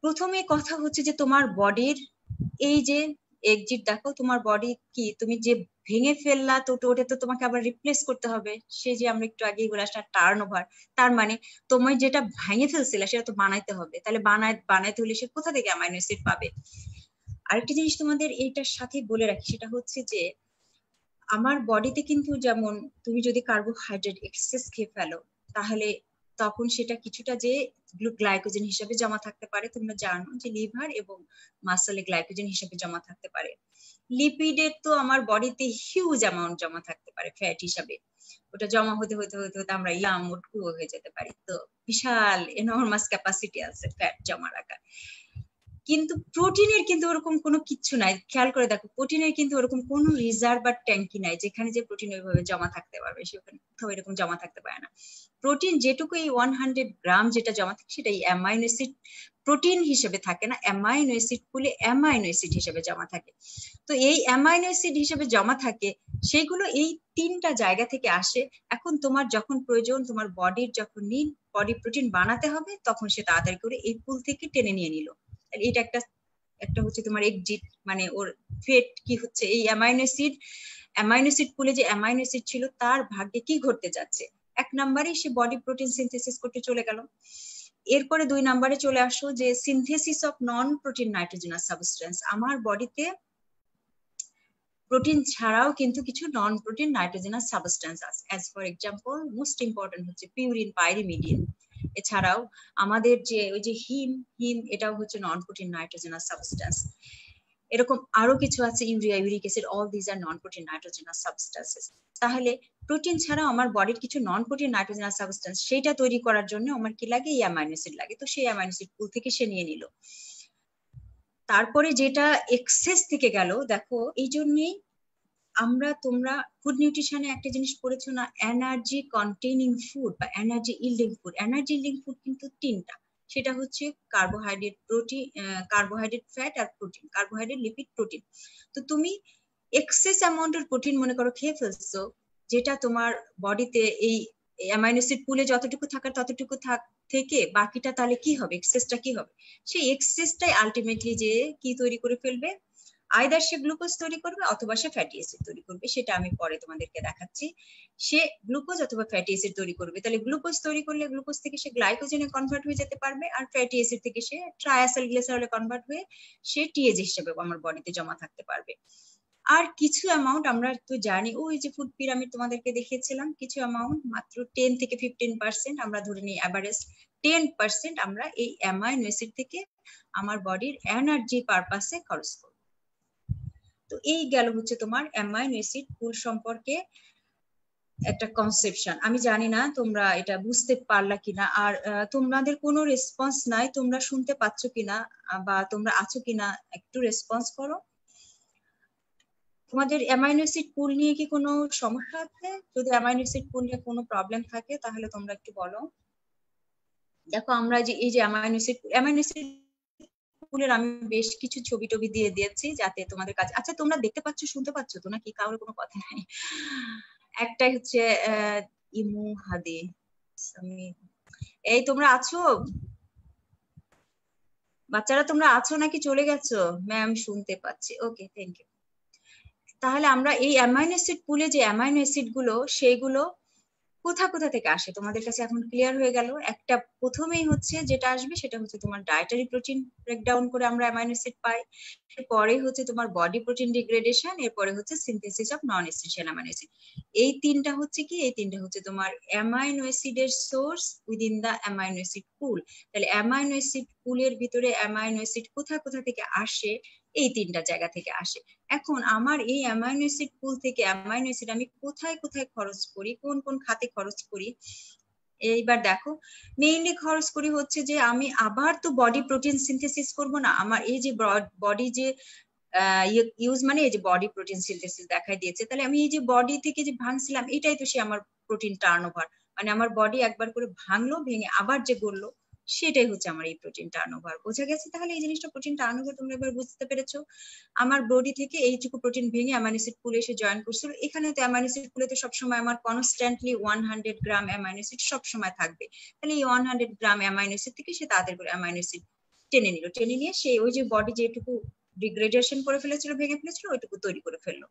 প্রথমে কথা হচ্ছে যে তোমার বডির এই যে এক্সিট, দেখো তোমার বডি কি, তুমি যে ভেঙে ফেললা তো ওটা তো তোমাকে আবার রিপ্লেস করতে হবে। সে যে আমরা একটু আগেই বলে আসলাম টার্ন ওভার, তার মানে তুমি যেটা ভেঙে ফেলছিলে সেটা তো বানাইতে হবে। তাহলে বানাইতে হলে সে কোথা থেকে অ্যামাইনো অ্যাসিড পাবে? আরেকটা জিনিস তোমাদের এইটার সাথে বলে রাখি, সেটা হচ্ছে যে আমার বডিতে কিন্তু যেমন তুমি যদি কার্বোহাইড্রেট এক্সেস খেয়ে ফেলো, তাহলে তখন সেটা কিছুটা যে গ্লাইকোজেন হিসেবে জমা থাকতে পারে। তোমরা জানো যে লিভার এবং মাসলে গ্লাইকোজেন হিসেবে জমা থাকতে পারে। লিপিডের তো আমার বডিতে হিউজ অ্যামাউন্ট জমা থাকতে পারে ফ্যাট হিসাবে। ওটা জমা হতে হতে হতে হতে আমরা ইয়াম মোটকু হয়ে যেতে পারি। তো বিশাল এনর্মাস ক্যাপাসিটি আছে ফ্যাট জমা রাখার। কিন্তু প্রোটিনের কিন্তু ওরকম কোনো কিচ্ছু নাই। খেয়াল করে দেখো, প্রোটিনের কিন্তু ওরকম কোনো রিজার্ভ বা ট্যাঙ্কি নাই যেখানে যে প্রোটিন ওইভাবে জমা থাকতে পারবে, সেখানে কোথাও এরকম জমা থাকতে পারে না। প্রোটিন যেটুকু এই 100 গ্রাম যেটা জমা থাকে, সেটাই অ্যামাইনো অ্যাসিড প্রোটিন হিসেবে থাকে না, অ্যামাইনো অ্যাসিড পুলে অ্যামাইনো অ্যাসিড হিসেবে জমা থাকে। তো এই অ্যামাইনো অ্যাসিড হিসেবে জমা থাকে, সেগুলো এই 3টা জায়গা থেকে আসে। এখন তোমার যখন প্রয়োজন, তোমার বডির যখন নিড, বডি প্রোটিন বানাতে হবে, তখন সে তাড়াতাড়ি করে এই পুল থেকে টেনে নিয়ে নিল। এটা একটা একটা হচ্ছে তোমার এক্সিট, মানে ওর ফেট কি হচ্ছে, এই অ্যামাইনো অ্যাসিড পুলে যে অ্যামাইনো অ্যাসিড ছিল তার ভাগ্যে কি ঘটতে যাচ্ছে। 1 নম্বরে সে বডি প্রোটিন সিনথেসিস করতে চলে গেল। এরপরে 2 নম্বরে চলে আসো যে synthesis of non protein nitrogenous substance. আমার বডিতে প্রোটিন ছাড়াও কিন্তু কিছু নন প্রোটিন নাইট্রোজেনাস সাবস্টেন্স আছে। As for example, most important হচ্ছে পিউরিন, পাইরিমিডিন। এছাড়াও আমাদের যে ওই যে হিম এটাও হচ্ছে নন প্রোটিন নাইট্রোজেনাস সাবস্টেন্স। এরকম আরো কিছু আছে, urea, uric acid, all this আর নন প্রোটিন নাইট্রোজেনাস সাবস্টেন্সেস। তাহলে প্রোটিন ছাড়াও আমার বডির কিছু নন প্রোটিন নাইট্রোজেনাস সাবস্টেন্স, সেটা তৈরি করার জন্য আমার কি লাগে? এই অ্যামাইনো অ্যাসিড লাগে। তো সেই অ্যামাইনো অ্যাসিড পুল থেকে সে নিয়ে নিল। তারপরে যেটা এক্সেস থেকে গেল, দেখো এই জন্যই তোমরা ফুড নিউট্রিশনে একটা জিনিস পড়েছো না, এনার্জি কন্টেইনিং ফুড বা energy yielding food. Energy yielding food কিন্তু 3টা, সেটা হচ্ছে কার্বোহাইড্রেট, প্রোটিন, কার্বোহাইড্রেট, ফ্যাট আর প্রোটিন। Carbohydrate, lipid, protein. তো তুমি এক্সেস অ্যামাউন্টের প্রোটিন মনে করো খেয়ে ফেলছো, যেটা তোমার বডিতে এই অ্যামাইনো অ্যাসিড পুলে যতটুকু থাকার ততটুকু থেকে বাকিটা তাহলে কি হবে? এক্সেসটা কি হবে? সেই এক্সেসটাই আলটিমেটলি যে কি তৈরি করে ফেলবে? আইদার সে গ্লুকোজ তৈরি করবে অথবা সে ফ্যাটি অ্যাসিড তৈরি করবে। সেটা আমি পরে তোমাদেরকে দেখাচ্ছি। সে গ্লুকোজ অথবা ফ্যাটি অ্যাসিড তৈরি করবে। তাহলে গ্লুকোজ তৈরি করলে গ্লুকোজ থেকে সে গ্লাইকোজেনে কনভার্ট হয়ে যেতে পারবে, আর ফ্যাটি অ্যাসিড থেকে সে ট্রাইঅ্যাসাইল গ্লিসারলে কনভার্ট হয়ে সে টিএজি হিসেবে আমার বডিতে জমা থাকতে পারবে। আর কিছু অ্যামাউন্ট আমরা তো জানি, ওই যে ফুড পিরামিড তোমাদেরকে দেখিয়েছিলাম, কিছু অ্যামাউন্ট মাত্র 10 থেকে 15% আমরা ধরে নিই, অ্যাভারেজ 10% আমরা এই অ্যামাইনো অ্যাসিড থেকে আমার বডির এনার্জি পারপাসে খরচ করব। তো এই গেল হচ্ছে তোমার অ্যামাইনো অ্যাসিড পুল সম্পর্কে একটা কনসেপশন। আমি জানি না তোমরা এটা বুঝতে পারলা কিনা, আর তোমাদের কোনো রেসপন্স নাই, তোমরা শুনতে পাচ্ছ কিনা বা তোমরা আছো কিনা একটু রেসপন্স করো। তোমাদের অ্যামাইনো অ্যাসিড পুল নিয়ে কি কোনো সমস্যা আছে? যদি অ্যামাইনো অ্যাসিড পুল নিয়ে কোনো প্রবলেম থাকে তাহলে তোমরা একটু বলো। দেখো আমরা যে এই যে অ্যামাইনো অ্যাসিড পুলের আমি বেশ কিছু ছবি টবি দিয়ে দিয়েছি যাতে তোমাদের কাছে, আচ্ছা তোমরা দেখতে পাচ্ছ শুনতে পাচ্ছ তো নাকি কারোর কোনো কথা নাই? একটাই হচ্ছে ইমু হাদি, এই তোমরা আছো বাচ্চারা, তোমরা আছো নাকি চলে গেছো? ম্যাম শুনতে পাচ্ছি, ওকে থ্যাংক ইউ। তাহলে আমরা এই অ্যামাইনো অ্যাসিড পুলে যে অ্যামাইনো অ্যাসিড গুলো সেইগুলো কোথা কোথা থেকে আসে তোমাদের কাছে এখন ক্লিয়ার হয়ে গেল। একটা প্রথমেই হচ্ছে যেটা আসবে সেটা হচ্ছে তোমার ডায়েটারি প্রোটিন ব্রেকডাউন করে আমরা অ্যামাইনো অ্যাসিড পাই, এরপরে হচ্ছে তোমার বডি প্রোটিন ডিগ্রেডেশন, এরপরে হচ্ছে synthesis of non essential amino acid. এই তিনটা হচ্ছে কি, এই তিনটা হচ্ছে তোমার অ্যামাইনো অ্যাসিডের সোর্স উইদিন দা অ্যামাইনো অ্যাসিড পুল। তাহলে অ্যামাইনো অ্যাসিড পুলের ভিতরে অ্যামাইনো অ্যাসিড কোথা কোথা থেকে আসে? এই তিনটা জায়গা থেকে আসে। এখন আমার এই অ্যামাইনো অ্যাসিড পুল থেকে অ্যামাইনো অ্যাসিড আমি কোথায় কোথায় খরচ করি, কোন কোন খাতে খরচ করি? এইবার দেখো, মেইনলি খরচ করি হচ্ছে যে আমি আবার তো বডি প্রোটিন সিনথেসিস করব না, আমার এই যে বডি যে ইউজ মানে এই যে বডি প্রোটিন সিনথেসিস দেখাই দিয়েছে, তাহলে আমি এই যে বডি থেকে যে ভাঙছিলাম এটাই তো সে আমার প্রোটিন টার্ন ওভার, মানে আমার বডি একবার করে ভাঙলো, ভেঙে আবার যে গড়লো সেটাই হচ্ছে আমার এই প্রোটিন টার্ন ওভার। বোঝা গেছে? তাহলে এই জিনিসটা প্রোটিন টার্ন ওভার তোমরা এবার বুঝতে পেরেছো। আমার বডি থেকে এইটুকু প্রোটিন ভেঙে অ্যামাইনো অ্যাসিড পুলে এসে জয়েন করছিল, এখানে তো অ্যামাইনো অ্যাসিড পুলে তো সবসময় আমার কনস্ট্যান্টলি 100 গ্রাম অ্যামাইনো অ্যাসিড সবসময় থাকবে। তাহলে এই 100 গ্রাম অ্যামাইনো অ্যাসিড থেকে সে তাড়াতাড়ি করে অ্যামাইনো অ্যাসিড টেনে নিল, টেনে নিয়ে সে ওই যে বডি যেটুকু ডিগ্রেডেশন করে ফেলেছিল, ভেঙে ফেলেছিল, ওইটুকু তৈরি করে ফেললো।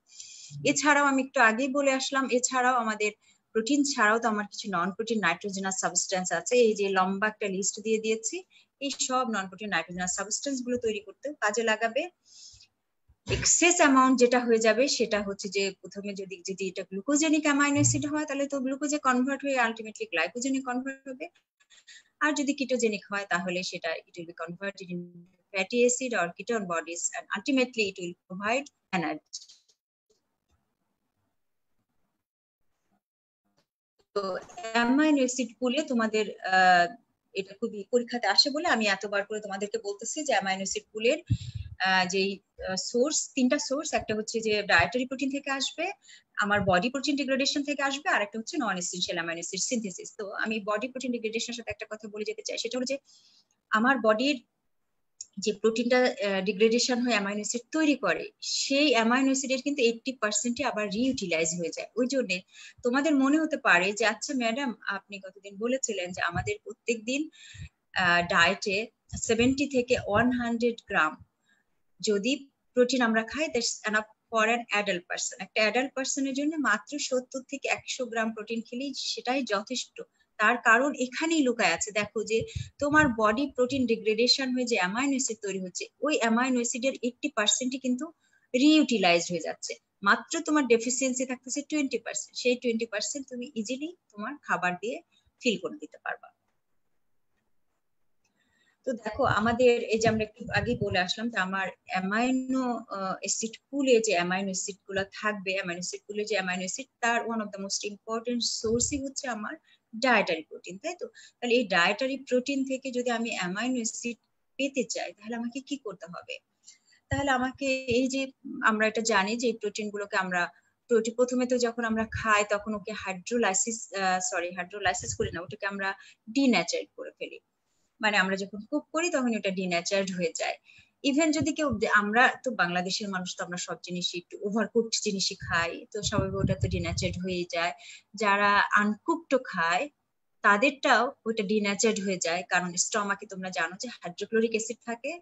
এছাড়াও আমি একটু আগেই বলে আসলাম, এছাড়াও আমাদের প্রোটিন ছাড়াও তো আমার কিছু নন প্রোটিন নাইট্রোজেনাস সাবস্টেন্স আছে, এই যে লম্বা একটা লিস্ট দিয়ে দিয়েছি, এই সব নন প্রোটিন নাইট্রোজেনাস সাবস্টেন্স গুলো তৈরি করতে কাজে লাগাবে। এক্সেস অ্যামাউন্ট যেটা হয়ে যাবে সেটা হচ্ছে যে প্রথমে যদি যদি এটা গ্লুকোজেনিক অ্যামাইনো অ্যাসিড হয় তাহলে তো গ্লুকোজে কনভার্ট হয়ে আলটিমেটলি গ্লাইকোজেনে কনভার্ট হবে, আর যদি কিটোজেনিক হয় তাহলে সেটা it will be converted in fatty acid or ketone bodies and ultimately it will provide energy. তো অ্যামাইনো অ্যাসিড পুলে তোমাদের এটা খুবই পরীক্ষাতে আসে বলে আমি এতবার করে তোমাদেরকে বলতেছি যে অ্যামাইনো অ্যাসিড পুলের যেই সোর্স, তিনটা সোর্স, একটা হচ্ছে যে ডায়েটারি প্রোটিন থেকে আসবে, আমার বডি প্রোটিন ডিগ্রেডেশন থেকে আসবে, আর একটা হচ্ছে নন এসেনশিয়াল অ্যামাইনো অ্যাসিড সিনথেসিস। তো আমি বডি প্রোটিন ডিগ্রেডেশনের সাথে একটা কথা বলে যেতে চাই, সেটা হলো যে আমার বডির যে প্রোটিনটা ডিগ্রেডেশন হয়ে অ্যামাইনো অ্যাসিড তৈরি করে, সেই অ্যামাইনো অ্যাসিডের কিন্তু 80% আবার রিইউটিলাইজ হয়ে যায়। ওই জন্য তোমাদের মনে হতে পারে যে আচ্ছা ম্যাডাম আপনি কতদিন বলেছিলেন যে আমাদের প্রত্যেকদিন ডায়েটে 70 থেকে 100 গ্রাম যদি প্রোটিন আমরা খাই, that's enough for an adult person. একটা অ্যাডাল্ট পার্সনের জন্য মাত্র 70 থেকে 100 গ্রাম প্রোটিন খেলেই সেটাই যথেষ্ট। তার কারণ এখানেই লুকায় আছে, দেখো যে তোমার বডি প্রোটিন ডিগ্রেডেশন হয়ে যে অ্যামাইনো অ্যাসিড তৈরি হচ্ছে, ওই অ্যামাইনো অ্যাসিডের 80% কিন্তু রিইউটিলাইজড হয়ে যাচ্ছে, মাত্র তোমার ডেফিসিয়েন্সি থাকতেছে 20%। সেই 20% তুমি ইজিলি তোমার খাবার দিয়ে ফিল করে দিতে পারবা। তো দেখো আমাদের এই যে আমরা একটু আগে বলে আসলাম যে আমার অ্যামাইনো অ্যাসিড পুলে যে অ্যামাইনো অ্যাসিড গুলো থাকবে, অ্যামাইনো অ্যাসিড পুলে যে অ্যামাইনো অ্যাসিড তার one of the most important সোর্সই হচ্ছে আমার ডায়েটারি প্রোটিন, তাই তো? তাহলে এই ডায়েটারি প্রোটিন থেকে যদি আমি অ্যামাইনো অ্যাসিড পেতে চাই তাহলে আমাকে কি করতে হবে? তাহলে আমাকে এই যে আমরা এটা জানি যে এই প্রোটিন গুলোকে আমরা প্রথমে তো যখন আমরা খাই তখন ওকে হাইড্রোলাইসিস করি না, ওটাকে আমরা ডিন্যাচারেট করে ফেলি, মানে আমরা যখন কুক করি তখন ওটা ডিন্যাচার্ড হয়ে যায়। ইভেন যদি কেউ, আমরা তো বাংলাদেশের মানুষ তো আমরা সব জিনিসই একটু ওভারকুকড জিনিসই খাই, তো স্বাভাবিক ওটা তো ডিন্যাচার্ড হয়ে যায়। যারা আনকুকড খায় তাদেরটাও ওটা ডিন্যাচার্ড হয়ে যায়, কারণ স্টমাকে তোমরা জানো যে হাইড্রোক্লোরিক অ্যাসিড থাকে,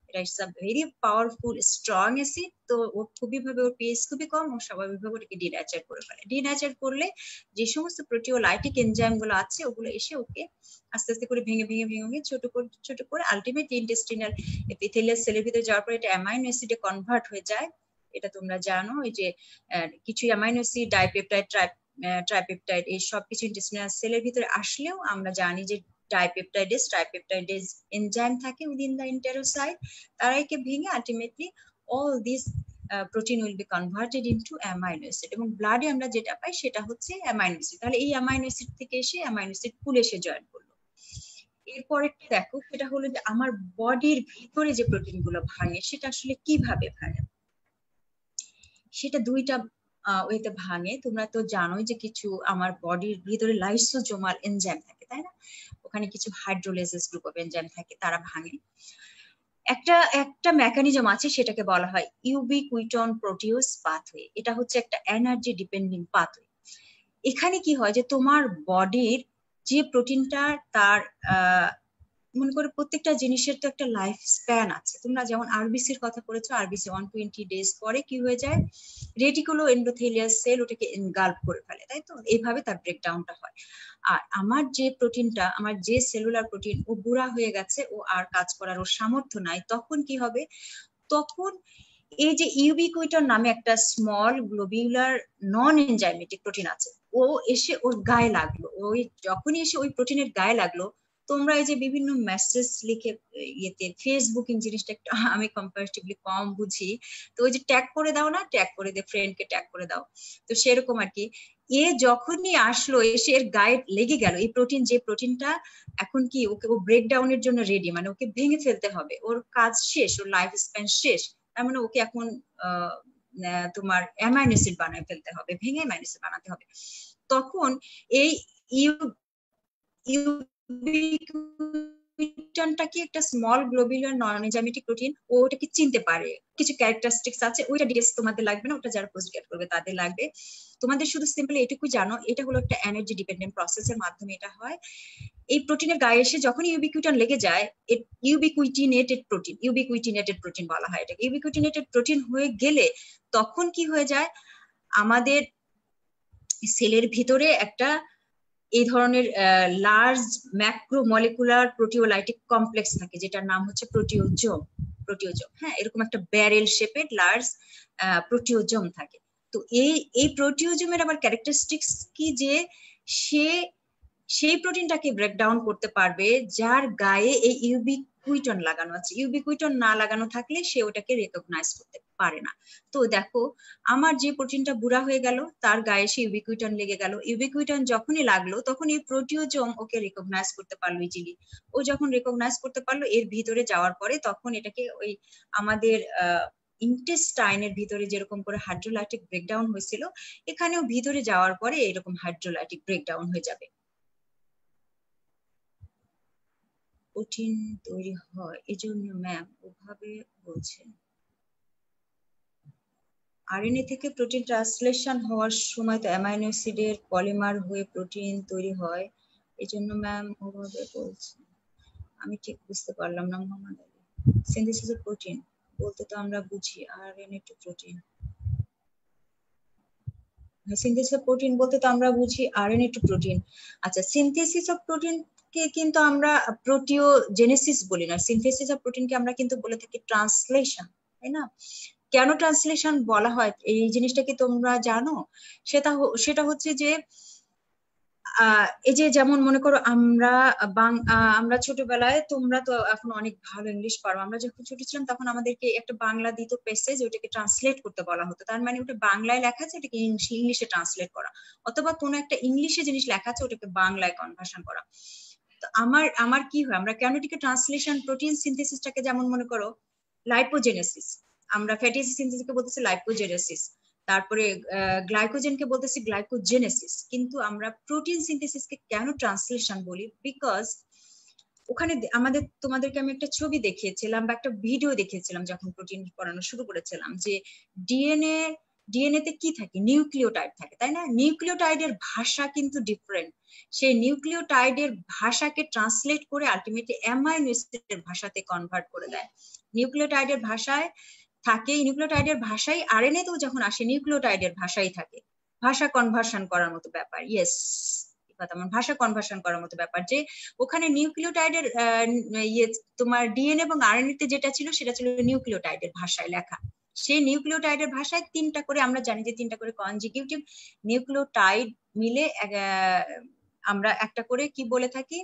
এটা it's a very powerful strong acid. তো ও খুবই ভাবে ওর পিএইচ খুবই কম, ও স্বাভাবিকভাবে ওটাকে ডিন্যাচার করে ফেলে। ডিন্যাচার করলে যে সমস্ত প্রোটিওলাইটিক এনজাইম গুলো আছে ওগুলো এসে ওকে আস্তে আস্তে করে ভেঙে ভেঙে ভেঙে ছোট করে আলটিমেটলি ইন্টেস্টিনাল এপিথেলিয়াল সেলের ভিতরে যাওয়ার পর এটা অ্যামাইনো অ্যাসিডে কনভার্ট হয়ে যায়, এটা তোমরা জানো। ওই যে কিছু অ্যামাইনো অ্যাসিড, ডাইপেপটাইড, ট্রাইপেপটাইড, এই সব কিছু ইন্টেস্টিনাল সেলের ভিতরে আসলেও আমরা জানি যে ট্রাইপেপটাইডেজ এনজাইম থাকে উইদিন দ্য এন্টেরোসাইট, তারা একে ভেঙে ultimately all these protein will be converted into amino acid, এবং ব্লাডে আমরা যেটা পাই সেটা হচ্ছে অ্যামাইনো অ্যাসিড। তাহলে এই অ্যামাইনো অ্যাসিড থেকে এসে অ্যামাইনো অ্যাসিড পুল এসে জয়েন করলো। এরপরে দেখো সেটা হলো যে আমার বডির ভিতরে যে প্রোটিন গুলো ভাঙে সেটা আসলে কিভাবে ভাঙে। সেটা দুইটা ওয়েতে ভাঙে। তোমরা তো জানোই যে কিছু আমার বডির ভিতরে লাইসোজোমাল এনজাইম থাকে, তাই না? ওখানে কিছু হাইড্রোলাইসেস গ্রুপ অফ এনজাইম থাকে, তারা ভাঙে। একটা মেকানিজম আছে, সেটাকে বলা হয় ইউবিকুইটন প্রোটিওজ পাথওয়ে। এটা হচ্ছে একটা এনার্জি ডিপেন্ডিং পাথওয়ে। এখানে কি হয় যে তোমার বডির যে প্রোটিনটা, তার মনে করো প্রত্যেকটা জিনিসের তো একটা লাইফ স্প্যান আছে। তোমরা যেমন আরবিসির কথা বলেছো, আরবিসি 120 ডেজ পরে কি হয়ে যায়, রেটিকুলো এন্ডোথেলিয়াস সেল ওটাকে এনগাল্প করে ফেলে, তাই তো? এইভাবে তার ব্রেকডাউনটা হয়। আর আমার যে প্রোটিনটা, আমার যে সেলুলার প্রোটিন, ও বুড়া হয়ে গেছে, ও আর কাজ করার ওর সামর্থ্য নাই, তখন কি হবে, তখন এই যে ইউবিকুইটন নামে একটা স্মল গ্লোবিউলার নন এনজাইমেটিক প্রোটিন আছে, ও এসে ওর গায়ে লাগলো। ওই যখনই এসে ওই প্রোটিনের গায়ে লাগলো, তোমরা এই যে বিভিন্ন মেসেজ লিখে ইয়েতে ফেসবুকিং জিনিসটা একটু আমি কম্পারেটিভলি কম বুঝি, তো ওই যে ট্যাগ করে দাও না, ট্যাগ করে দিয়ে ফ্রেন্ডকে ট্যাগ করে দাও, তো সেরকম আর কি। এ যখনই আসলো, এসে এর গায়ে লেগে গেল এই প্রোটিন, যে প্রোটিনটা এখন কি ওকে ও ব্রেকডাউনের জন্য রেডি, মানে ওকে ভেঙে ফেলতে হবে, ওর কাজ শেষ, ওর লাইফ স্প্যান শেষ। তার মানে ওকে এখন তোমার অ্যামাইনো অ্যাসিড বানায় ফেলতে হবে, ভেঙে অ্যামাইনো অ্যাসিড বানাতে হবে। তখন এই ইউবিকুইটনটা কি একটা স্মল গ্লোবিউলার নন এনজাইমেটিক প্রোটিন, ও ওটাকে চিনতে পারে, কিছু ক্যারেক্টারিস্টিক্স আছে, ওইটা ডিটেইলস তোমাদের লাগবে না, ওটা যারা পোস্টগ্রেড করবে তাদের লাগবে। তোমাদের শুধু সিম্পল এটুকু জানো, এটা হলো একটা এনার্জি ডিপেন্ডেন্ট প্রসেসের মাধ্যমে এটা হয়। এই প্রোটিনের গায়ে এসে যখন ইউবিকুইটন লেগে যায়, ইউবিকুইটিনেটেড প্রোটিন বলা হয় এটাকে। ইউবিকুইটিনেটেড প্রোটিন হয়ে গেলে তখন কি হয়ে যায়, আমাদের সেলের ভিতরে একটা এই ধরনের লার্জ ম্যাক্রোমলিকুলার প্রোটিওলাইটিক কমপ্লেক্স থাকে, যেটার নাম হচ্ছে প্রোটিওজোম। হ্যাঁ, এরকম একটা ব্যারেল শেপের লার্জ প্রোটিওজোম থাকে। তো এই প্রোটিওজোমের আবার ক্যারেক্টারিস্টিক্স কি, যে সেই প্রোটিনটাকে ব্রেকডাউন করতে পারবে যার গায়ে এই ইউবিকুইটন লাগানো আছে। ইউবিকুইটন না লাগানো থাকলে সে ওটাকে রেকগনাইজ করতে পারে না। তো দেখো, আমার যে প্রোটিনটা বুড়া হয়ে গেল, তার গায়ে সে ইউবিকুইটন লেগে গেল। ইউবিকুইটন যখনই লাগলো, তখন এই প্রোটিওজোম ওকে রেকগনাইজ করতে পারলো ইজিলি। ও যখন রেকগনাইজ করতে পারলো, এর ভিতরে যাওয়ার পরে তখন এটাকে ওই আমাদের ইন্টেস্টাইনের ভিতরে যেরকম করে হাইড্রোলাইটিক ব্রেকডাউন হয়েছিল, এখানেও ভিতরে যাওয়ার পরে এরকম হাইড্রোলাইটিক ব্রেকডাউন হয়ে যাবে, প্রোটিন তৈরি হয়। এজন্য ম্যাম ওভাবে বলছেন। আরএনএ থেকে প্রোটিন ট্রান্সলেশন হওয়ার সময় তো অ্যামাইনো অ্যাসিডের পলিমার হয়ে প্রোটিন তৈরি হয়, এজন্য ম্যাম ওভাবে বলছেন। আমি ঠিক বুঝতে পারলাম না Mohammad Ali. Synthesis of protein বলতে তো আমরা বুঝি RNA to protein. Synthesis of protein বলতে তো আমরা বুঝি আরএনএ টু প্রোটিন। আচ্ছা, সিনথেসিস অফ প্রোটিন কে কিন্তু আমরা প্রোটিওজেনেসিস বলি না, সিনথেসিস অফ প্রোটিনকে আমরা কিন্তু বলে থাকি ট্রান্সলেশন, তাই না? কেন ট্রান্সলেশন বলা হয় এই জিনিসটা কি তোমরা জানো? সেটা হচ্ছে যে এই যে যেমন মনে করো আমরা ছোটবেলায়, তোমরা তো এখন অনেক ভালো ইংলিশ পারো, আমরা যখন ছোট ছিলাম তখন আমাদেরকে একটা বাংলা দিত প্যাসেজ, ওটাকে ট্রান্সলেট করতে বলা হতো। তার মানে ওটা বাংলায় লেখা আছে, ওটাকে ইংলিশে ট্রান্সলেট করা, অথবা কোনো একটা ইংলিশে জিনিস লেখা আছে ওটাকে বাংলায় কনভার্সন করা। তো আমার কি হয়, আমরা কেন এটাকে ট্রান্সলেশন, প্রোটিন সিনথেসিসটাকে যেমন মনে করো লাইপোজেনেসিস, আমরা ফ্যাটি অ্যাসিড সিনথেসিসকে বলতেছি লাইপোজেনেসিস, তারপরে গ্লাইকোজেনকে বলতেছি গ্লাইকোজেনেসিস, কিন্তু আমরা প্রোটিন সিনথেসিসকে কেন ট্রান্সলেশন বলি? বিকজ ওখানে তোমাদেরকে আমি একটা ছবি দেখিয়েছিলাম বা একটা ভিডিও দেখিয়েছিলাম যখন প্রোটিন পড়ানো শুরু করেছিলাম, যে ডিএনএ তে কি থাকে, নিউক্লিওটাইড থাকে, তাই না? নিউক্লিওটাইডের ভাষা কিন্তু ডিফারেন্ট। সেই নিউক্লিওটাইডের ভাষাকে ট্রান্সলেট করে আলটিমেটলি অ্যামাইনো অ্যাসিডের ভাষাতে কনভার্ট করে দেয়। নিউক্লিওটাইডের ভাষায় থাকে, নিউক্লিওটাইডের ভাষাই আরএনএ তেও যখন আসে নিউক্লিওটাইডের ভাষাই থাকে। ভাষা কনভার্সন করার মতো ব্যাপার। ইয়েস, ভাষা কনভার্সন করার মতো ব্যাপার, যে ওখানে নিউক্লিওটাইডের তোমার ডিএনএ এবং আরএনএ তে যেটা ছিল সেটা ছিল নিউক্লিওটাইডের ভাষায় লেখা, সেই নিউক্লিওটাইডের ভাষায় 3টা করে, আমরা জানি যে 3টা করে কনজিকিউটিভ নিউক্লিওটাইড মিলে আমরা একটা করে কি বলে থাকি,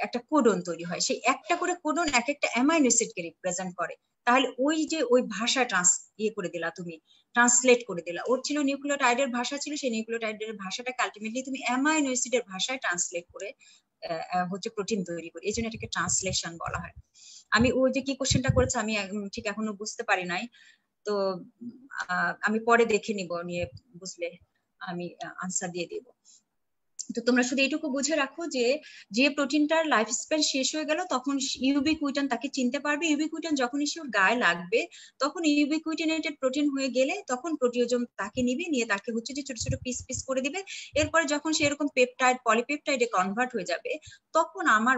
একটা কোডন তৈরি হয়। সেই একটা করে কোডন এক একটা অ্যামাইনো অ্যাসিডকে রিপ্রেজেন্ট করে। তাহলে ওই যে ওই ভাষা করে দিলা, তুমি ট্রান্সলেট করে দিলা। ওর ছিল নিউক্লিওটাইডের ভাষা ছিল, সেই নিউক্লিওটাইডের ভাষাটাকে আলটিমেটলি তুমি অ্যামাইনো অ্যাসিডের ভাষায় ট্রান্সলেট করে হচ্ছে প্রোটিন তৈরি করি। এই জন্য এটাকে ট্রান্সলেশন বলা হয়। আমি ওই যে কি কোশ্চেনটা করেছে আমি ঠিক এখনো বুঝতে পারি নাই, তো আমি পরে দেখে নিব, নিয়ে বুঝলে আমি আনসার দিয়ে দিব। তো তোমরা শুধু এইটুকু বুঝে রাখো যে যে প্রোটিনটার লাইফ স্প্যান শেষ হয়ে গেল তখন ইউবিকুইটান তাকে চিনতে পারবে। ইউবিকুইটান যখনই সে গায়ে লাগবে তখন ইউবিকুইটিনেটেড প্রোটিন হয়ে গেলে তখন প্রোটিওজোম তাকে নিবে, নিয়ে তাকে হচ্ছে যে ছোট ছোট পিস পিস করে দিবে। এরপরে যখন সে এরকম পেপটাইড পলিপেপটাইডে কনভার্ট হয়ে যাবে তখন আমার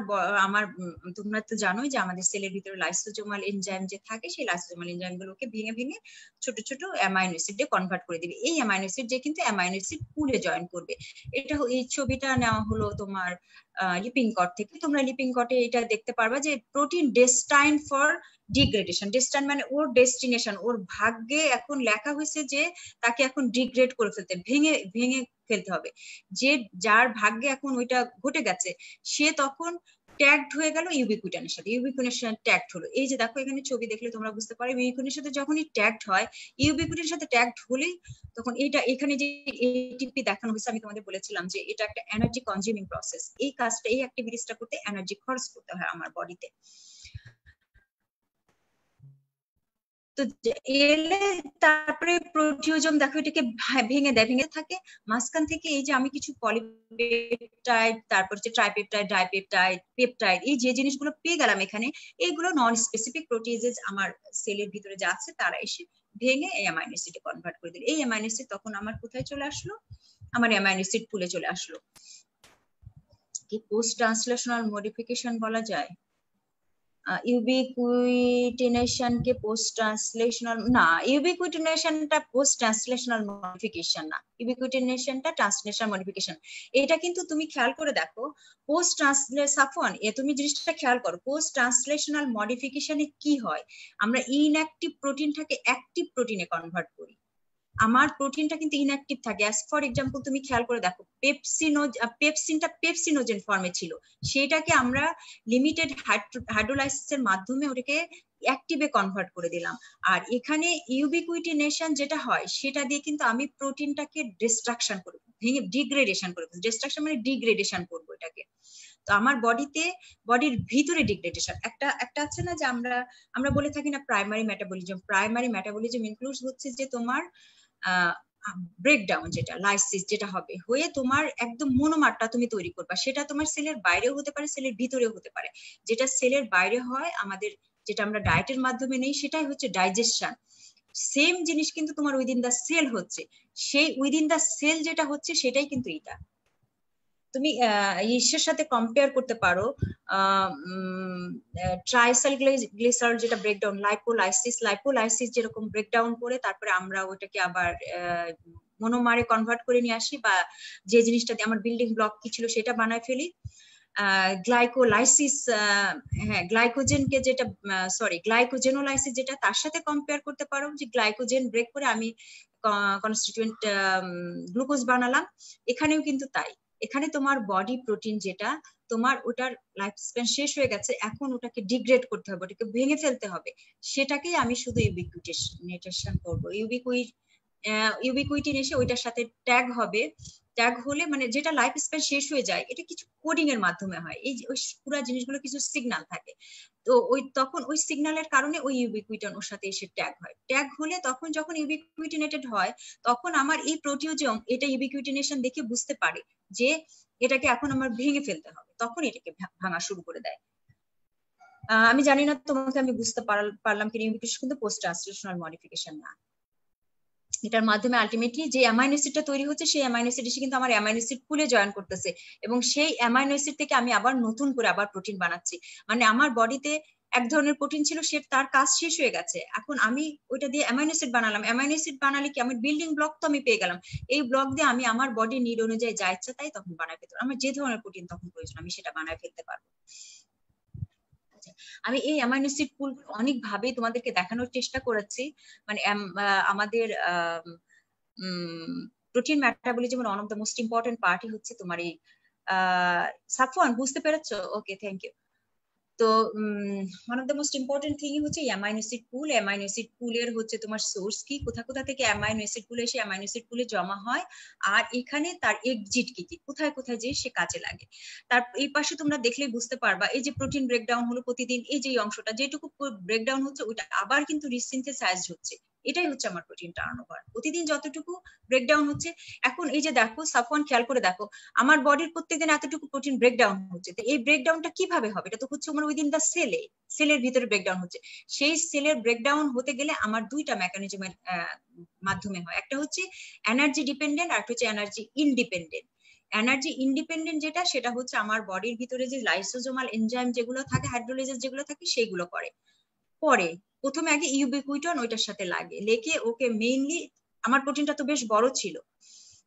তোমরা তো জানোই যে আমাদের সেলের ভিতরে লাইসোজোমাল এনজাইম যে থাকে, সেই লাইসোজোমাল এনজাইম গুলোকে ভেঙে ভেঙে ছোট ছোট অ্যামাইনো অ্যাসিডে কনভার্ট করে দিবে। এই অ্যামাইনো অ্যাসিড যে কিন্তু অ্যামাইনো অ্যাসিড পুলে জয়েন করবে। এটা এই ছবিটা নেওয়া হলো তোমার লিপিং কট থেকে। তোমরা লিপিং কটে এটা দেখতে পারবা যে প্রোটিন ডেস্টাইন ফর ডিগ্রেডেশন। ডেস্টাইন মানে ওর ডেস্টিনেশন, ওর ভাগ্যে এখন লেখা হয়েছে যে তাকে এখন ডিগ্রেড করে ফেলতে, ভেঙে ভেঙে ফেলতে হবে। যে যার ভাগ্যে এখন ওইটা ঘটে গেছে সে তখন ট্যাগড হয়ে গেল ইউবিকুইটানের সাথে। ইউবিকুইটানের ট্যাগড হলো, এই যে দেখো এখানে ছবি দেখলে তোমরা বুঝতে পারো ইউবিকুইটানের সাথে যখনই ট্যাগড হয়, ইউবিকুইটানের সাথে ট্যাগড হলেই তখন এটা এখানে যে এটিপি দেখানো হয়েছে, আমি তোমাদের বলেছিলাম যে এটা একটা এনার্জি কনজিউমিং প্রসেস। এই কাজটা, এই অ্যাক্টিভিটিসটা করতে এনার্জি খরচ করতে হয় আমার বডিতে। তো এলে তারপরে প্রোটিওজোম দেখো এটাকে ভেঙে দেয়, ভেঙে থাকে মাঝখান থেকে। এই যে আমি কিছু পলিপেপটাইড, তারপর হচ্ছে ট্রাইপেপটাইড, ডাইপেপটাইড, পেপটাইড, এই যে জিনিসগুলো পেয়ে গেলাম এখানে, এইগুলো নন স্পেসিফিক প্রোটিয়েজেস আমার সেলের ভিতরে যা আছে তারা এসে ভেঙে এই অ্যামাইনো অ্যাসিডে কনভার্ট করে দিল। এই অ্যামাইনো অ্যাসিড তখন আমার কোথায় চলে আসলো, আমার অ্যামাইনো অ্যাসিড পুলে চলে আসলো। কি পোস্ট ট্রান্সলেশনাল মডিফিকেশন বলা যায়? ইউবিকুইটিনেশনকে পোস্ট ট্রান্সলেশনাল না, ইউবিকুইটিনেশনটা পোস্ট ট্রান্সলেশনাল মডিফিকেশন না, ইউবিকুইটিনেশনটা ট্রান্সলেশনাল মডিফিকেশন। এটা কিন্তু তুমি খেয়াল করে দেখো পোস্ট সাফওয়ান, তুমি জিনিসটা খেয়াল করো পোস্ট ট্রান্সলেশনাল মডিফিকেশনে কি হয়, আমরা ইনঅ্যাক্টিভ প্রোটিনটাকে অ্যাক্টিভ প্রোটিনে কনভার্ট করি। আমার প্রোটিনটা কিন্তু ইনঅ্যাক্টিভ থাকে। অ্যাজ ফর এক্সাম্পল তুমি খেয়াল করে দেখো পেপসিনটা পেপসিনোজেন ফর্মে ছিল, সেটাকে আমরা লিমিটেড হাইড্রোলাইসিসের মাধ্যমে ওটাকে অ্যাক্টিভে কনভার্ট করে দিলাম। আর এখানে ইউবিকুইটিনেশন যেটা হয় সেটা দিয়ে কিন্তু আমি প্রোটিনটাকে ডিস্ট্রাকশন করব, ভেঙে ডিগ্রেডেশন করব। ডিস্ট্রাকশন মানে ডিগ্রেডেশন করব এটাকে। তো আমার বডির ভিতরে ডিগ্রেডেশন একটা আছে না, যে আমরা বলে থাকি না primary metabolism. Primary metabolism includes হচ্ছে যে তোমার ব্রেকডাউন, যেটা লাইসিস যেটা হবে হয়ে তোমার একদম মনোমারটা তুমি তৈরি করবা। সেটা তোমার সেলের বাইরেও হতে পারে, সেলের ভিতরেও হতে পারে। যেটা সেলের বাইরে হয় আমাদের, যেটা আমরা ডায়েটের মাধ্যমে নেই, সেটাই হচ্ছে ডাইজেশন। সেম জিনিস কিন্তু তোমার উইদিন দা সেল হচ্ছে, সেই উইদিন দা সেল যেটা হচ্ছে সেটাই কিন্তু এটা। তুমি ইসের সাথে কম্পেয়ার করতে পারো ট্রাইসাইক্লিগ্লিসারল যেটা ব্রেকডাউন, লাইপোলাইসিস যেরকম ব্রেকডাউন করে তারপরে আমরা ওটাকে আবার মনোমারে কনভার্ট করে নিয়ে আসি, বা যে জিনিসটা দিয়ে আমার বিল্ডিং ব্লক কি ছিল সেটা বানায় ফেলি। গ্লাইকোলাইসিস, হ্যাঁ গ্লাইকোজেনকে যেটা গ্লাইকোজেনোলাইসিস যেটা, তার সাথে কম্পেয়ার করতে পারো যে গ্লাইকোজেন ব্রেক করে আমি কনস্টিটিউয়েন্ট গ্লুকোজ বানালাম। এখানেও কিন্তু তাই, এখানে তোমার বডি প্রোটিন যেটা তোমার ওটার লাইফ স্প্যান শেষ হয়ে গেছে, এখন ওটাকে ডিগ্রেড করতে হবে, ওটাকে ভেঙে ফেলতে হবে। সেটাকেই আমি শুধু ইউবিকুইটেশন করবো। ইউবিকুইটিন এসে ওইটার সাথে ট্যাগ হবে। ট্যাগ হলে মানে যেটা লাইফ স্প্যান শেষ হয়ে যায়, এটা কিছু কোডিং এর মাধ্যমে হয়। এই ওই পুরো জিনিসগুলো কিছু সিগন্যাল থাকে, তো তখন ওই সিগন্যালের কারণে ওই ইউবিকুইটিন ওর সাথে এসে ট্যাগ হয়। ট্যাগ হলে তখন যখন ইউবিকুইটিনেটেড হয় তখন আমার এই প্রোটিওজোম এটা ইউবিকুইটিনেশন দেখে বুঝতে পারে যে এটাকে এখন আমার ভেঙে ফেলতে হবে, তখন এটাকে ভাঙা শুরু করে দেয়। আমি জানি না তোমাকে আমি বুঝতে পারলাম কি, ইউবিকুইটিনেশন কিন্তু পোস্ট ট্রান্সলেশনাল মডিফিকেশন না। এটার মাধ্যমে আলটিমেটলি যে অ্যামাইনো অ্যাসিডটা তৈরি হচ্ছে, সেই অ্যামাইনো অ্যাসিড এসে কিন্তু আমার অ্যামাইনো অ্যাসিড পুলে জয়েন করতেছে, এবং সেই অ্যামাইনো অ্যাসিড থেকে আমি আবার নতুন করে আবার প্রোটিন বানাচ্ছি। মানে আমার বডিতে এক ধরনের প্রোটিন ছিল, সে তার কাজ শেষ হয়ে গেছে, এখন আমি ওইটা দিয়ে অ্যামাইনো অ্যাসিড বানালাম। অ্যামাইনো অ্যাসিড বানালে কি আমার বিল্ডিং ব্লক তো আমি পেয়ে গেলাম, এই ব্লক দিয়ে আমি আমার বডির নিড অনুযায়ী যা ইচ্ছা তাই তখন বানায় ফেলতে পারবো। আমার যে ধরনের প্রোটিন তখন প্রয়োজন আমি সেটা বানায় ফেলতে পারবো। আমি এই অ্যামাইনো অ্যাসিড পুল অনেক ভাবে তোমাদেরকে দেখানোর চেষ্টা করেছি। মানে আমাদের প্রোটিন মেটাবলিজমের one of the most important পার্টই হচ্ছে তোমার এই সাফওয়ান, বুঝতে পেরেছো? Okay, thank you. তো one of the most important thing হচ্ছে amino acid pool. Amino acid পুলের হচ্ছে তোমার সোর্স কি, কোথা কোথা থেকে অ্যামাইনো অ্যাসিড পুল এসে অ্যামাইনো অ্যাসিড পুলে জমা হয়, আর এখানে তার এক্সিট কি কি, কোথায় কোথায় যে সে কাজে লাগে। তার এই পাশে তোমরা দেখলেই বুঝতে পারবা, এই যে প্রোটিন ব্রেকডাউন হলো প্রতিদিন, এই যে অংশটা যেটুকু ব্রেকডাউন হচ্ছে ওইটা আবার কিন্তু রিসিনথেসাইজড হচ্ছে। এটাই হচ্ছে আমার প্রোটিন টার্নওভার, প্রতিদিন যতটুকু ব্রেকডাউন হচ্ছে। এখন এই যে দেখো সাফওয়ান, খেয়াল করে দেখো, আমার বডির প্রত্যেকদিন এতটুকু প্রোটিন ব্রেকডাউন হচ্ছে। তো এই ব্রেকডাউনটা কিভাবে হবে? এটা তো হচ্ছে আমার উইদিন দা সেলে, সেলের ভিতরে ব্রেকডাউন হচ্ছে। সেই সেলের ব্রেকডাউন হতে গেলে আমার দুইটা মেকানিজমের মাধ্যমে হয়। একটা হচ্ছে এনার্জি ডিপেন্ডেন্ট, আর একটা হচ্ছে এনার্জি ইনডিপেন্ডেন্ট। এনার্জি ইন্ডিপেন্ডেন্ট যেটা, সেটা হচ্ছে আমার বডির ভিতরে যে লাইসোজোমাল এনজাইম যেগুলো থাকে, হাইড্রোলাইজেস যেগুলো থাকে, সেগুলো করে। পরে প্রথমে আগে ইউবিকুইটন ওইটার সাথে লেগে ওকে মেইনলি, আমার প্রোটিনটা তো বেশ বড় ছিল,